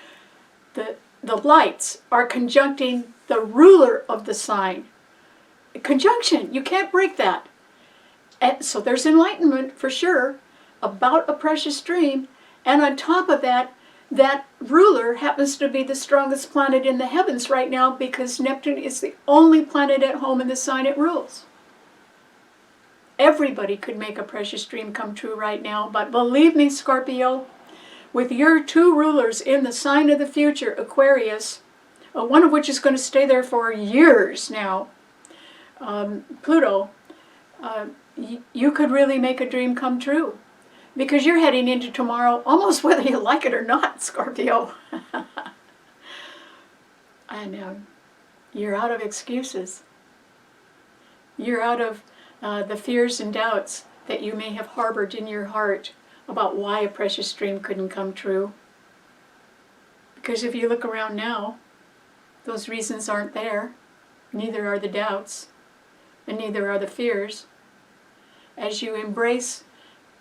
the lights are conjuncting the ruler of the sign. Conjunction, you can't break that. And so there's enlightenment for sure about a precious dream. And on top of that, that ruler happens to be the strongest planet in the heavens right now because Neptune is the only planet at home in the sign it rules. Everybody could make a precious dream come true right now, but believe me, Scorpio, with your 2 rulers in the sign of the future, Aquarius, one of which is going to stay there for years now, Pluto, you could really make a dream come true. Because you're heading into tomorrow almost whether you like it or not, Scorpio. And you're out of excuses. You're out of the fears and doubts that you may have harbored in your heart about why a precious dream couldn't come true. Because if you look around now, those reasons aren't there. Neither are the doubts, and neither are the fears. As you embrace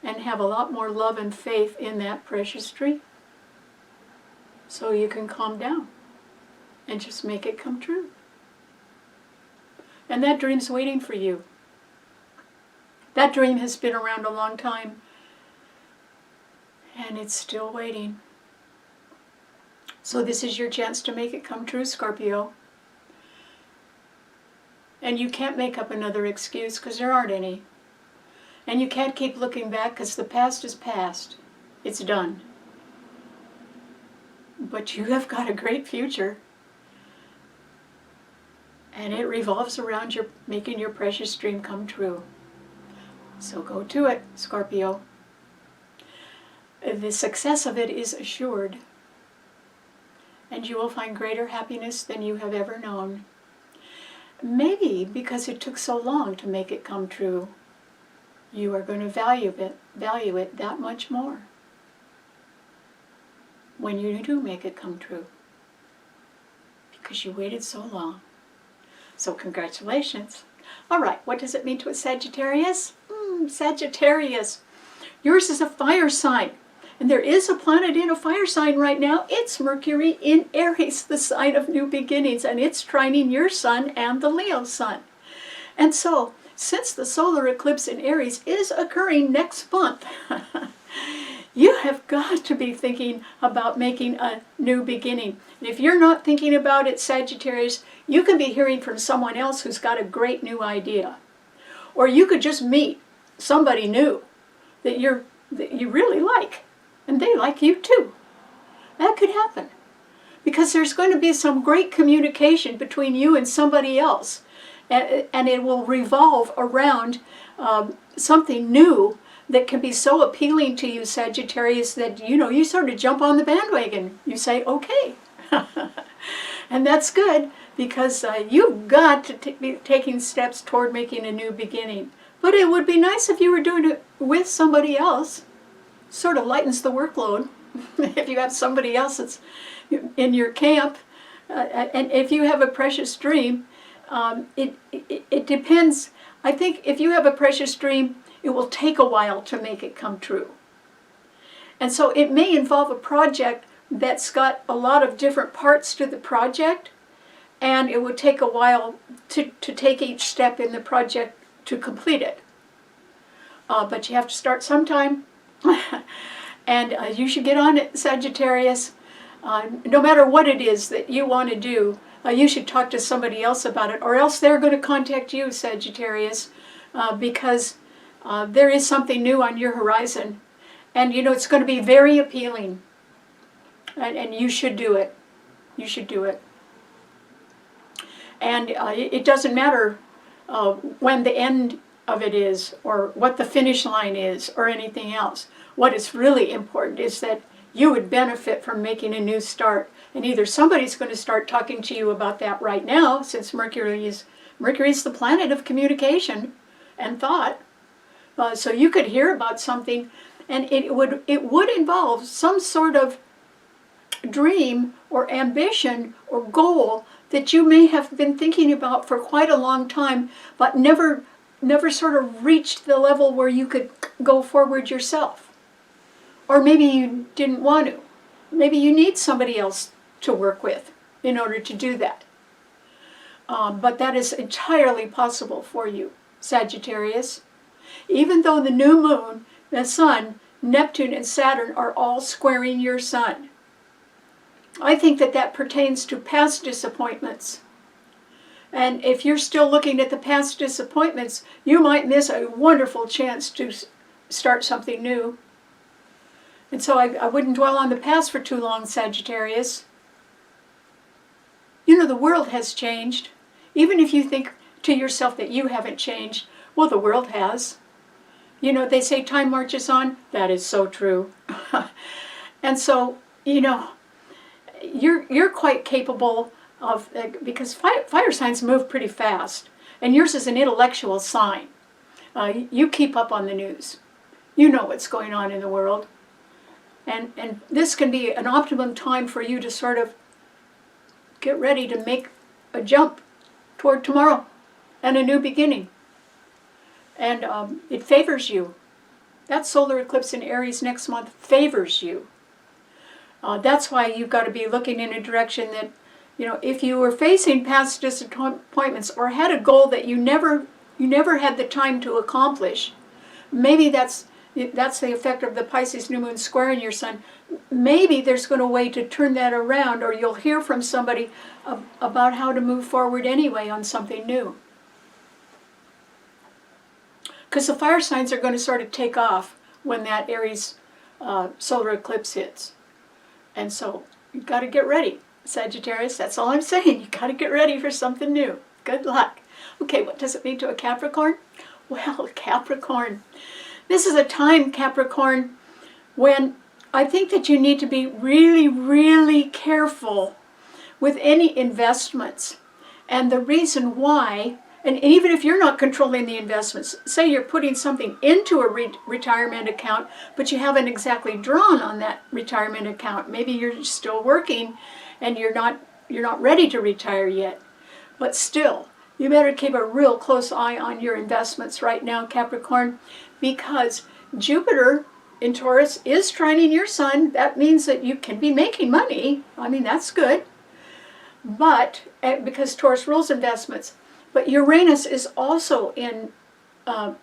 and have a lot more love and faith in that precious dream, so you can calm down and just make it come true. And that dream's waiting for you. That dream has been around a long time, and it's still waiting. So this is your chance to make it come true, Scorpio. And you can't make up another excuse because there aren't any. And you can't keep looking back because the past is past. It's done. But you have got a great future. And it revolves around your making your precious dream come true. So go to it, Scorpio. The success of it is assured. And you will find greater happiness than you have ever known. Maybe because it took so long to make it come true, you are going to value it that much more when you do make it come true. Because you waited so long. So congratulations. All right, what does it mean to a Sagittarius? Sagittarius, yours is a fire sign. And there is a planet in a fire sign right now. It's Mercury in Aries, the sign of new beginnings, and it's trining your sun and the Leo sun. And so, since the solar eclipse in Aries is occurring next month, you have got to be thinking about making a new beginning. And if you're not thinking about it, Sagittarius, you can be hearing from someone else who's got a great new idea. Or you could just meet somebody new that you really like, and they like you too. That could happen. Because there's going to be some great communication between you and somebody else. And it will revolve around something new that can be so appealing to you, Sagittarius, that you sort of jump on the bandwagon. You say, okay. And that's good, because you've got to be taking steps toward making a new beginning. But it would be nice if you were doing it with somebody else. Sort of lightens the workload if you have somebody else that's in your camp. And if you have a precious dream, it depends. I think if you have a precious dream, it will take a while to make it come true. And so it may involve a project that's got a lot of different parts to the project, and it would take a while to take each step in the project to complete it. But you have to start sometime. And you should get on it, Sagittarius. No matter what it is that you want to do, you should talk to somebody else about it, or else they're going to contact you, Sagittarius, because there is something new on your horizon. And it's going to be very appealing. And you should do it. You should do it. And it doesn't matter when the end of it is, or what the finish line is, or anything else. What is really important is that you would benefit from making a new start. And either somebody's going to start talking to you about that right now, since Mercury is the planet of communication and thought. So you could hear about something, and it would involve some sort of dream or ambition or goal that you may have been thinking about for quite a long time, but never sort of reached the level where you could go forward yourself. Or maybe you didn't want to. Maybe you need somebody else to work with in order to do that. But that is entirely possible for you, Sagittarius. Even though the new moon, the sun, Neptune, and Saturn are all squaring your sun, I think that pertains to past disappointments. And if you're still looking at the past disappointments, you might miss a wonderful chance to start something new. And so I wouldn't dwell on the past for too long, Sagittarius. The world has changed. Even if you think to yourself that you haven't changed, well, the world has. They say time marches on. That is so true. And so, you're quite capable of, because fire signs move pretty fast, and yours is an intellectual sign. You keep up on the news. You know what's going on in the world. And this can be an optimum time for you to sort of get ready to make a jump toward tomorrow and a new beginning. And it favors you. That solar eclipse in Aries next month favors you. That's why you've got to be looking in a direction that, if you were facing past disappointments or had a goal that you never had the time to accomplish, maybe that's the effect of the Pisces new moon squaring your sun. Maybe there's going to be a way to turn that around, or you'll hear from somebody about how to move forward anyway on something new. Because the fire signs are going to sort of take off when that Aries solar eclipse hits. And so you've got to get ready, Sagittarius. That's all I'm saying. You've got to get ready for something new. Good luck. Okay, what does it mean to a Capricorn? Well, Capricorn. This is a time, Capricorn, when I think that you need to be really, really careful with any investments. And the reason why, and even if you're not controlling the investments, say you're putting something into a retirement account, but you haven't exactly drawn on that retirement account. Maybe you're still working and you're not ready to retire yet. But still, you better keep a real close eye on your investments right now, Capricorn, because Jupiter in Taurus is trining your sun. That means that you can be making money. I mean, that's good. But, because Taurus rules investments, but Uranus is also in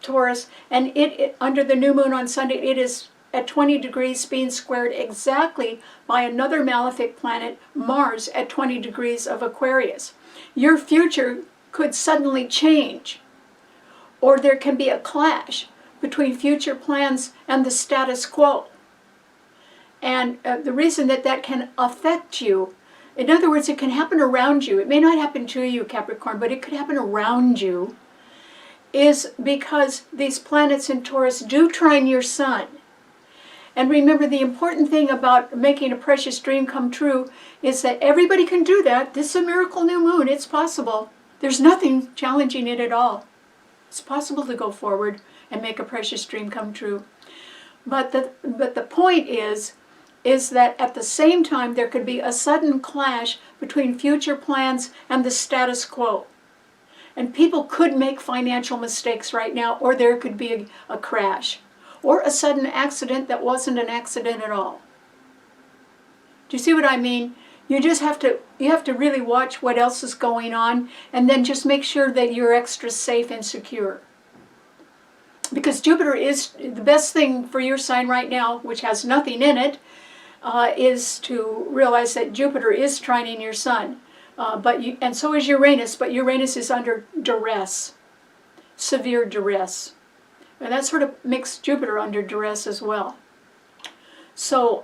Taurus, and it under the new moon on Sunday, it is at 20 degrees being squared exactly by another malefic planet, Mars, at 20 degrees of Aquarius. Your future could suddenly change, or there can be a clash between future plans and the status quo. And the reason that that can affect you, in other words, it can happen around you. It may not happen to you, Capricorn, but it could happen around you, is because these planets in Taurus do trine your sun. And remember, the important thing about making a precious dream come true is that everybody can do that. This is a miracle new moon. It's possible. There's nothing challenging it at all. It's possible to go forward and make a precious dream come true. But the point is that at the same time there could be a sudden clash between future plans and the status quo. And people could make financial mistakes right now, or there could be a crash, or a sudden accident that wasn't an accident at all. Do you see what I mean? You just have to really watch what else is going on, and then just make sure that you're extra safe and secure. Because Jupiter is the best thing for your sign right now, which has nothing in it, is to realize that Jupiter is trining your sun. And so is Uranus, but Uranus is under duress, severe duress. And that sort of makes Jupiter under duress as well. So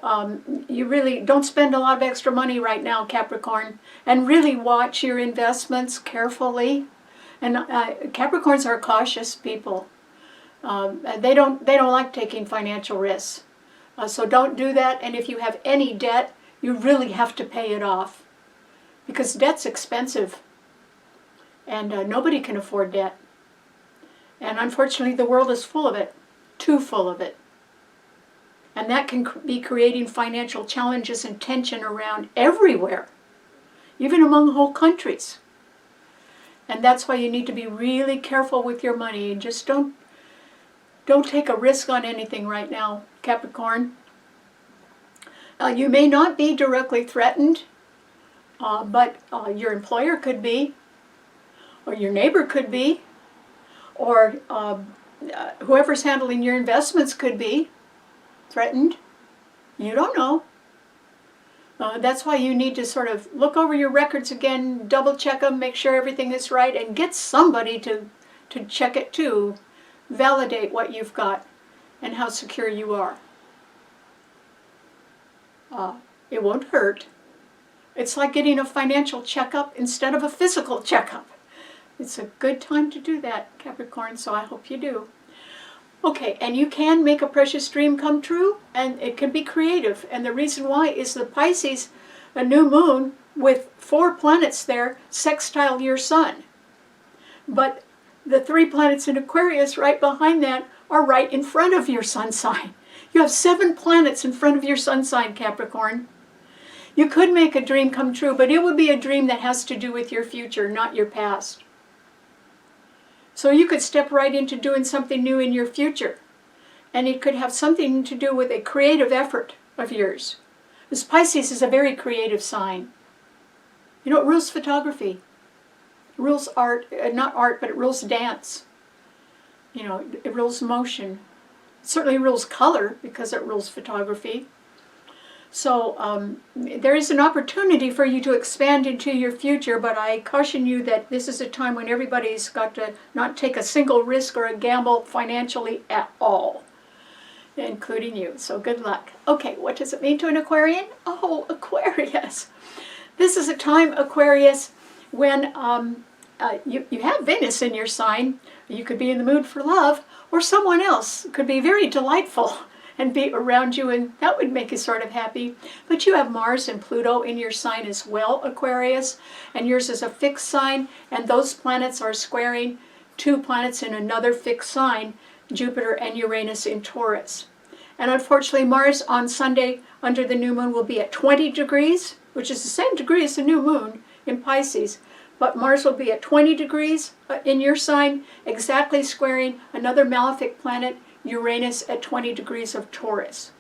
you really don't spend a lot of extra money right now, Capricorn, and really watch your investments carefully. And Capricorns are cautious people. They don't like taking financial risks. So don't do that. And if you have any debt, you really have to pay it off, because debt's expensive, and nobody can afford debt. And unfortunately, the world is full of it, too full of it. And that can be creating financial challenges and tension around everywhere, even among whole countries. And that's why you need to be really careful with your money. And just don't take a risk on anything right now, Capricorn. You may not be directly threatened, but your employer could be, or your neighbor could be, or whoever's handling your investments could be threatened. You don't know. That's why you need to sort of look over your records again, double check them, make sure everything is right, and get somebody to check it too. Validate what you've got and how secure you are. It won't hurt. It's like getting a financial checkup instead of a physical checkup. It's a good time to do that, Capricorn, so I hope you do. Okay, and you can make a precious dream come true, and it can be creative. And the reason why is the Pisces, a new moon with 4 planets there, sextile your sun. But the 3 planets in Aquarius right behind that are right in front of your sun sign. You have 7 planets in front of your sun sign, Capricorn. You could make a dream come true, but it would be a dream that has to do with your future, not your past. So you could step right into doing something new in your future. And it could have something to do with a creative effort of yours. Because Pisces is a very creative sign. You know, it rules photography. It rules art, not art, but it rules dance. You know, it rules motion. It certainly rules color, because it rules photography. So there is an opportunity for you to expand into your future, but I caution you that this is a time when everybody's got to not take a single risk or a gamble financially at all, including you. So good luck. Okay, what does it mean to an Aquarian? Oh, Aquarius. This is a time, Aquarius, when you have Venus in your sign. You could be in the mood for love, or someone else could be very delightful and be around you, and that would make you sort of happy. But you have Mars and Pluto in your sign as well, Aquarius, and yours is a fixed sign, and those planets are squaring 2 planets in another fixed sign, Jupiter and Uranus in Taurus. And unfortunately, Mars on Sunday under the new moon will be at 20 degrees, which is the same degree as the new moon in Pisces, but Mars will be at 20 degrees in your sign, exactly squaring another malefic planet, Uranus at 20 degrees of Taurus.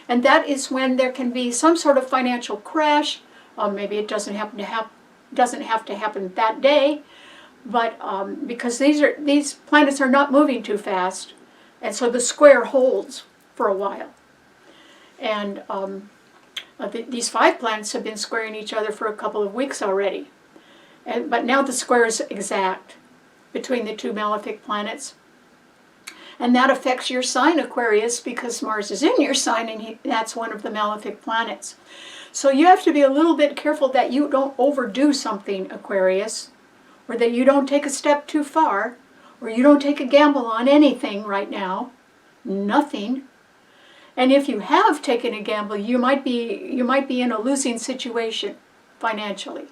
And that is when there can be some sort of financial crash. Maybe it doesn't have to happen that day, but because these planets are not moving too fast, and so the square holds for a while. And these 5 planets have been squaring each other for a couple of weeks already. But now the square is exact between the 2 malefic planets. And that affects your sign, Aquarius, because Mars is in your sign, and that's one of the malefic planets. So you have to be a little bit careful that you don't overdo something, Aquarius, or that you don't take a step too far, or you don't take a gamble on anything right now. Nothing. And if you have taken a gamble, you might be in a losing situation financially.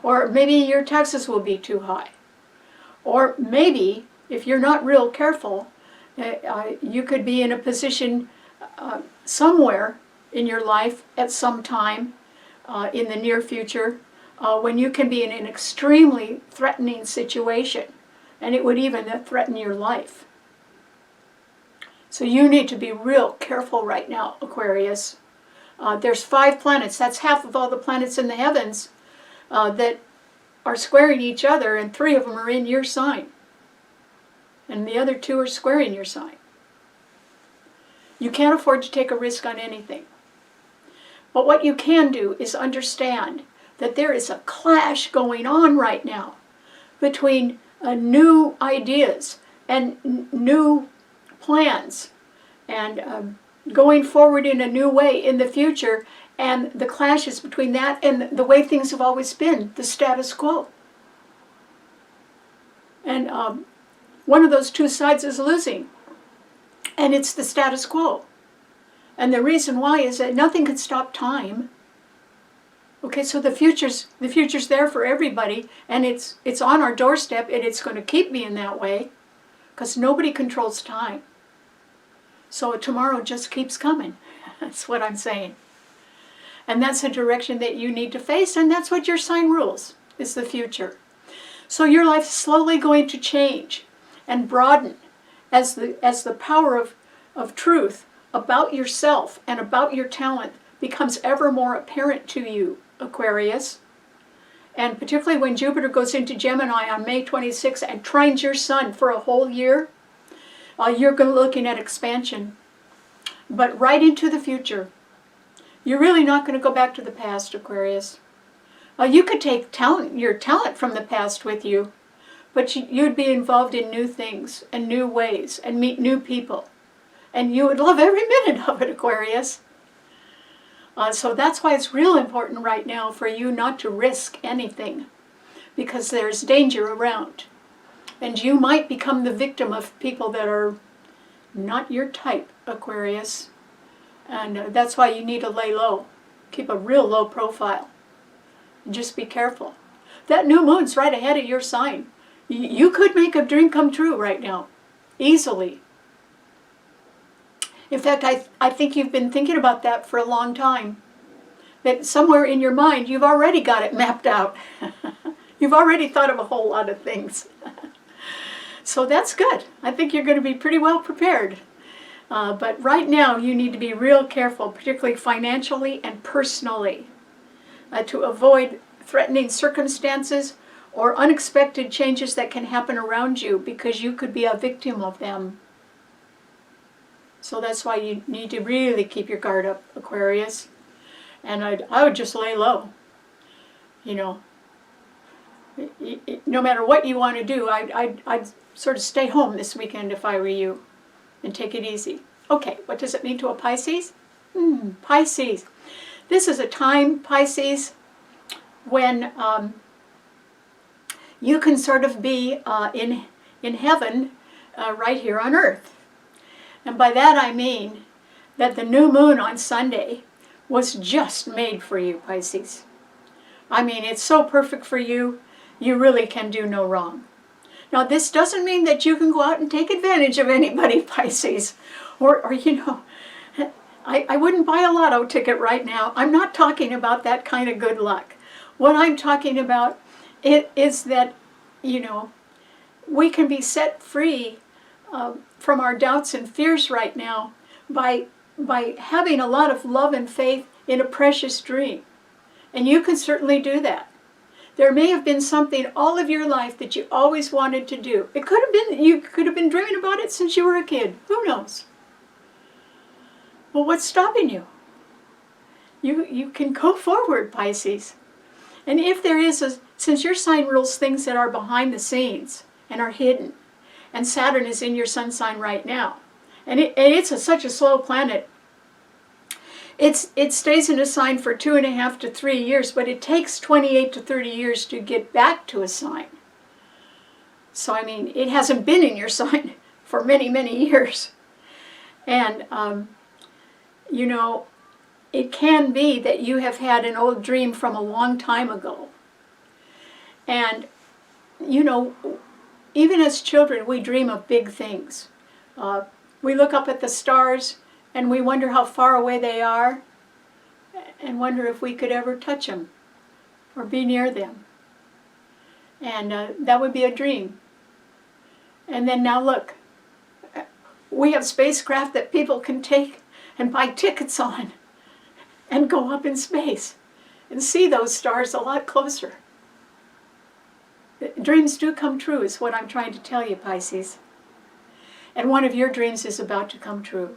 Or maybe your taxes will be too high. Or maybe, if you're not real careful, you could be in a position somewhere in your life at some time in the near future when you can be in an extremely threatening situation, and it would even threaten your life. So you need to be real careful right now, Aquarius. There's 5 planets. That's half of all the planets in the heavens that are squaring each other, and 3 of them are in your sign. And the other 2 are squaring your sign. You can't afford to take a risk on anything. But what you can do is understand that there is a clash going on right now between new ideas and new plans and going forward in a new way in the future, and the clashes between that and the way things have always been, the status quo. And one of those 2 sides is losing, and it's the status quo. And the reason why is that nothing can stop time. Okay, so the future's there for everybody, and it's on our doorstep, and it's going to keep being that way, because nobody controls time. So tomorrow just keeps coming. That's what I'm saying. And that's a direction that you need to face, and that's what your sign rules, is the future. So your life's slowly going to change and broaden as the power of truth about yourself and about your talent becomes ever more apparent to you, Aquarius. And particularly when Jupiter goes into Gemini on May 26th and trines your sun for a whole year, you're looking at expansion. But right into the future. You're really not going to go back to the past, Aquarius. You could take your talent from the past with you, but you'd be involved in new things and new ways and meet new people. And you would love every minute of it, Aquarius. So that's why it's real important right now for you not to risk anything, because there's danger around. And you might become the victim of people that are not your type, Aquarius. And that's why you need to lay low. Keep a real low profile. And just be careful. That new moon's right ahead of your sign. You could make a dream come true right now. Easily. In fact, I think you've been thinking about that for a long time. That somewhere in your mind, you've already got it mapped out. You've already thought of a whole lot of things. So that's good. I think you're going to be pretty well prepared. But right now, you need to be real careful, particularly financially and personally, to avoid threatening circumstances or unexpected changes that can happen around you, because you could be a victim of them. So that's why you need to really keep your guard up, Aquarius. And I would just lay low. You know, no matter what you want to do, I'd sort of stay home this weekend if I were you, and take it easy. Okay, what does it mean to a Pisces? Pisces. This is a time, Pisces, when you can sort of be in heaven right here on earth. And by that I mean that the new moon on Sunday was just made for you, Pisces. I mean, it's so perfect for you, you really can do no wrong. Now, this doesn't mean that you can go out and take advantage of anybody, Pisces. Or you know, I wouldn't buy a lotto ticket right now. I'm not talking about that kind of good luck. What I'm talking about is that, you know, we can be set free from our doubts and fears right now by having a lot of love and faith in a precious dream. And you can certainly do that. There may have been something all of your life that you always wanted to do. It could have been, you could have been dreaming about it since you were a kid. Who knows? Well, what's stopping you? You can go forward, Pisces. And if there is, since your sign rules things that are behind the scenes and are hidden, and Saturn is in your sun sign right now, and it's such a slow planet. It stays in a sign for 2.5 to 3 years, but it takes 28 to 30 years to get back to a sign. So, I mean, it hasn't been in your sign for many, many years. And, you know, it can be that you have had an old dream from a long time ago. And, you know, even as children, we dream of big things. We look up at the stars and we wonder how far away they are and wonder if we could ever touch them or be near them. And that would be a dream. And then now look, we have spacecraft that people can take and buy tickets on and go up in space and see those stars a lot closer. Dreams do come true is what I'm trying to tell you, Pisces. And one of your dreams is about to come true.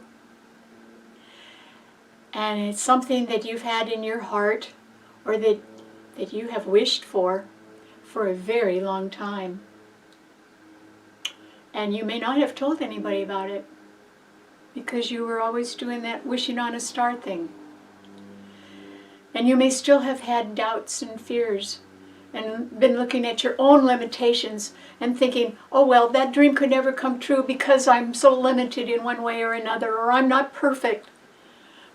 And it's something that you've had in your heart or that you have wished for a very long time. And you may not have told anybody about it because you were always doing that wishing on a star thing. And you may still have had doubts and fears and been looking at your own limitations and thinking, oh well, that dream could never come true because I'm so limited in one way or another, or I'm not perfect.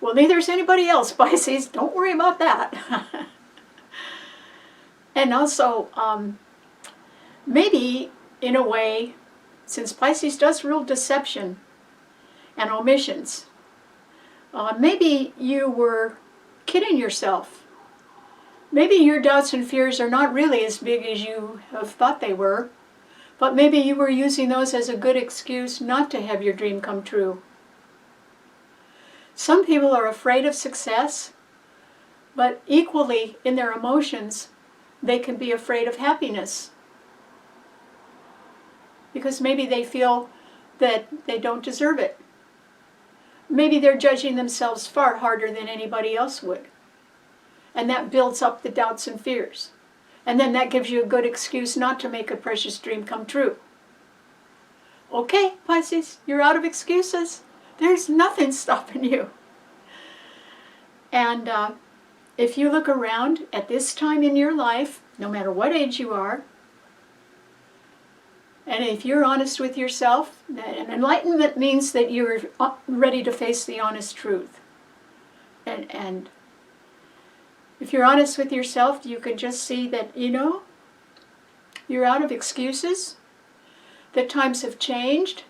Well, neither is anybody else, Pisces. Don't worry about that. And also, maybe in a way, since Pisces does rule deception and omissions, maybe you were kidding yourself. Maybe your doubts and fears are not really as big as you have thought they were, but maybe you were using those as a good excuse not to have your dream come true. Some people are afraid of success, but equally in their emotions, they can be afraid of happiness. Because maybe they feel that they don't deserve it. Maybe they're judging themselves far harder than anybody else would. And that builds up the doubts and fears. And then that gives you a good excuse not to make a precious dream come true. Okay, Pisces, you're out of excuses. There's nothing stopping you. And if you look around at this time in your life, no matter what age you are, and if you're honest with yourself, and enlightenment means that you're ready to face the honest truth. And if you're honest with yourself, you can just see that, you know, you're out of excuses, that times have changed,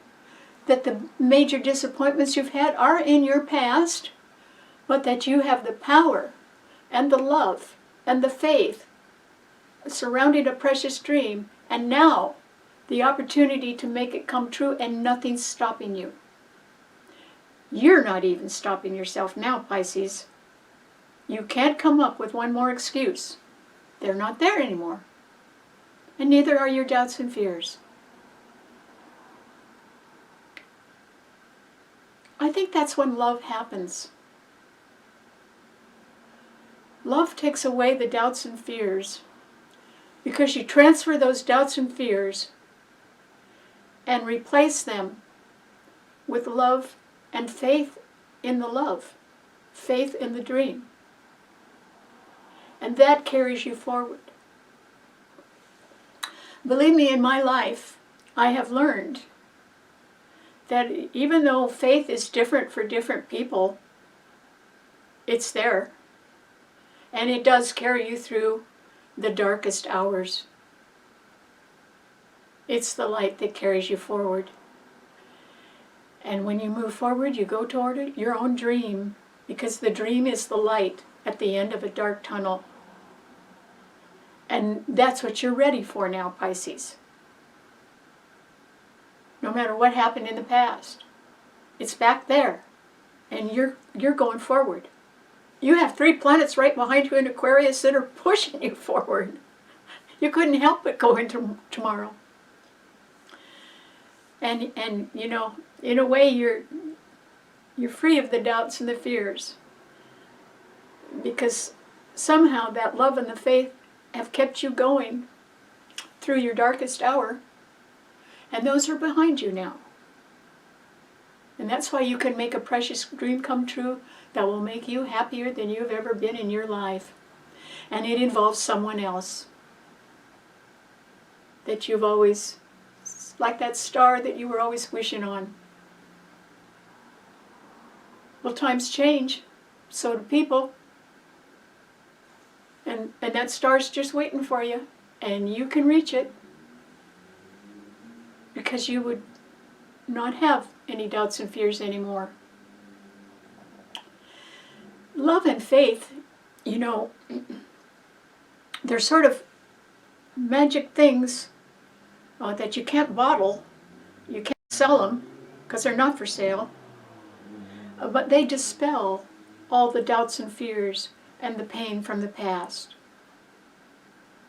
that the major disappointments you've had are in your past, but that you have the power and the love and the faith surrounding a precious dream, and now the opportunity to make it come true, and nothing's stopping you. You're not even stopping yourself now, Pisces. You can't come up with one more excuse. They're not there anymore. And neither are your doubts and fears. I think that's when love happens. Love takes away the doubts and fears because you transfer those doubts and fears and replace them with love and faith in the love, faith in the dream. And that carries you forward. Believe me, in my life, I have learned that even though faith is different for different people, it's there. And it does carry you through the darkest hours. It's the light that carries you forward. And when you move forward, you go toward your own dream, because the dream is the light at the end of a dark tunnel. And that's what you're ready for now, Pisces. no matter what happened in the past. It's back there, and you're going forward. You have 3 planets right behind you in Aquarius that are pushing you forward. You couldn't help but go into tomorrow. And you know, in a way, you're free of the doubts and the fears, because somehow that love and the faith have kept you going through your darkest hour, and those are behind you now. And that's why you can make a precious dream come true that will make you happier than you've ever been in your life. And it involves someone else that you've always, like that star that you were always wishing on. Well, times change, so do people. And that star's just waiting for you, and you can reach it, because you would not have any doubts and fears anymore. Love and faith, you know, they're sort of magic things that you can't bottle, you can't sell them, because they're not for sale, but they dispel all the doubts and fears and the pain from the past.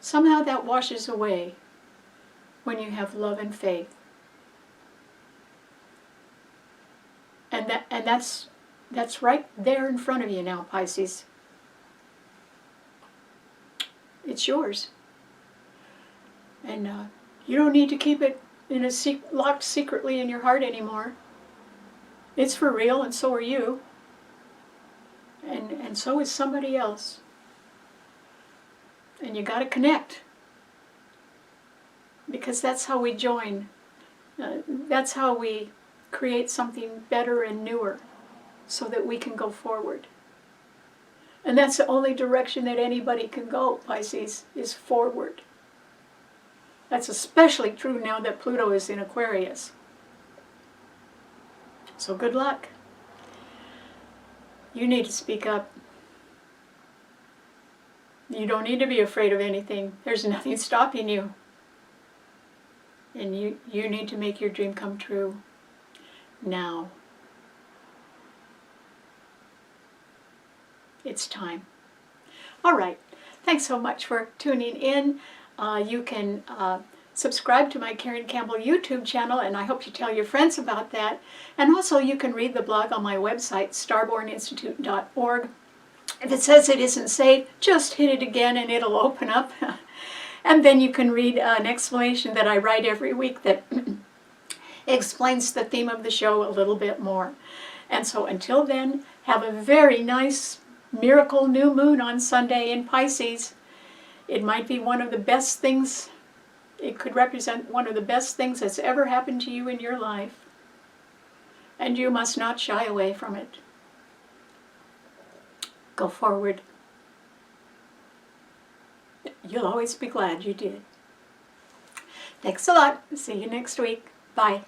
Somehow that washes away when you have love and faith. And that's right there in front of you now, Pisces. It's yours. And you don't need to keep it in locked secretly in your heart anymore. It's for real, and so are you. And so is somebody else. And you got to connect, because that's how we join. That's how we create something better and newer, so that we can go forward. And that's the only direction that anybody can go, Pisces, is forward. That's especially true now that Pluto is in Aquarius. So good luck. You need to speak up. You don't need to be afraid of anything. There's nothing stopping you. And you need to make your dream come true now. It's time. All right. Thanks so much for tuning in. You can subscribe to my Karen Campbell YouTube channel, and I hope you tell your friends about that. And also you can read the blog on my website, starborninstitute.org. If it says it isn't safe, just hit it again and it'll open up. And then you can read an explanation that I write every week that explains the theme of the show a little bit more. And so until then, have a very nice miracle new moon on Sunday in Pisces. It might be one of the best things, it could represent one of the best things that's ever happened to you in your life. And you must not shy away from it. Go forward. You'll always be glad you did. Thanks a lot. See you next week. Bye.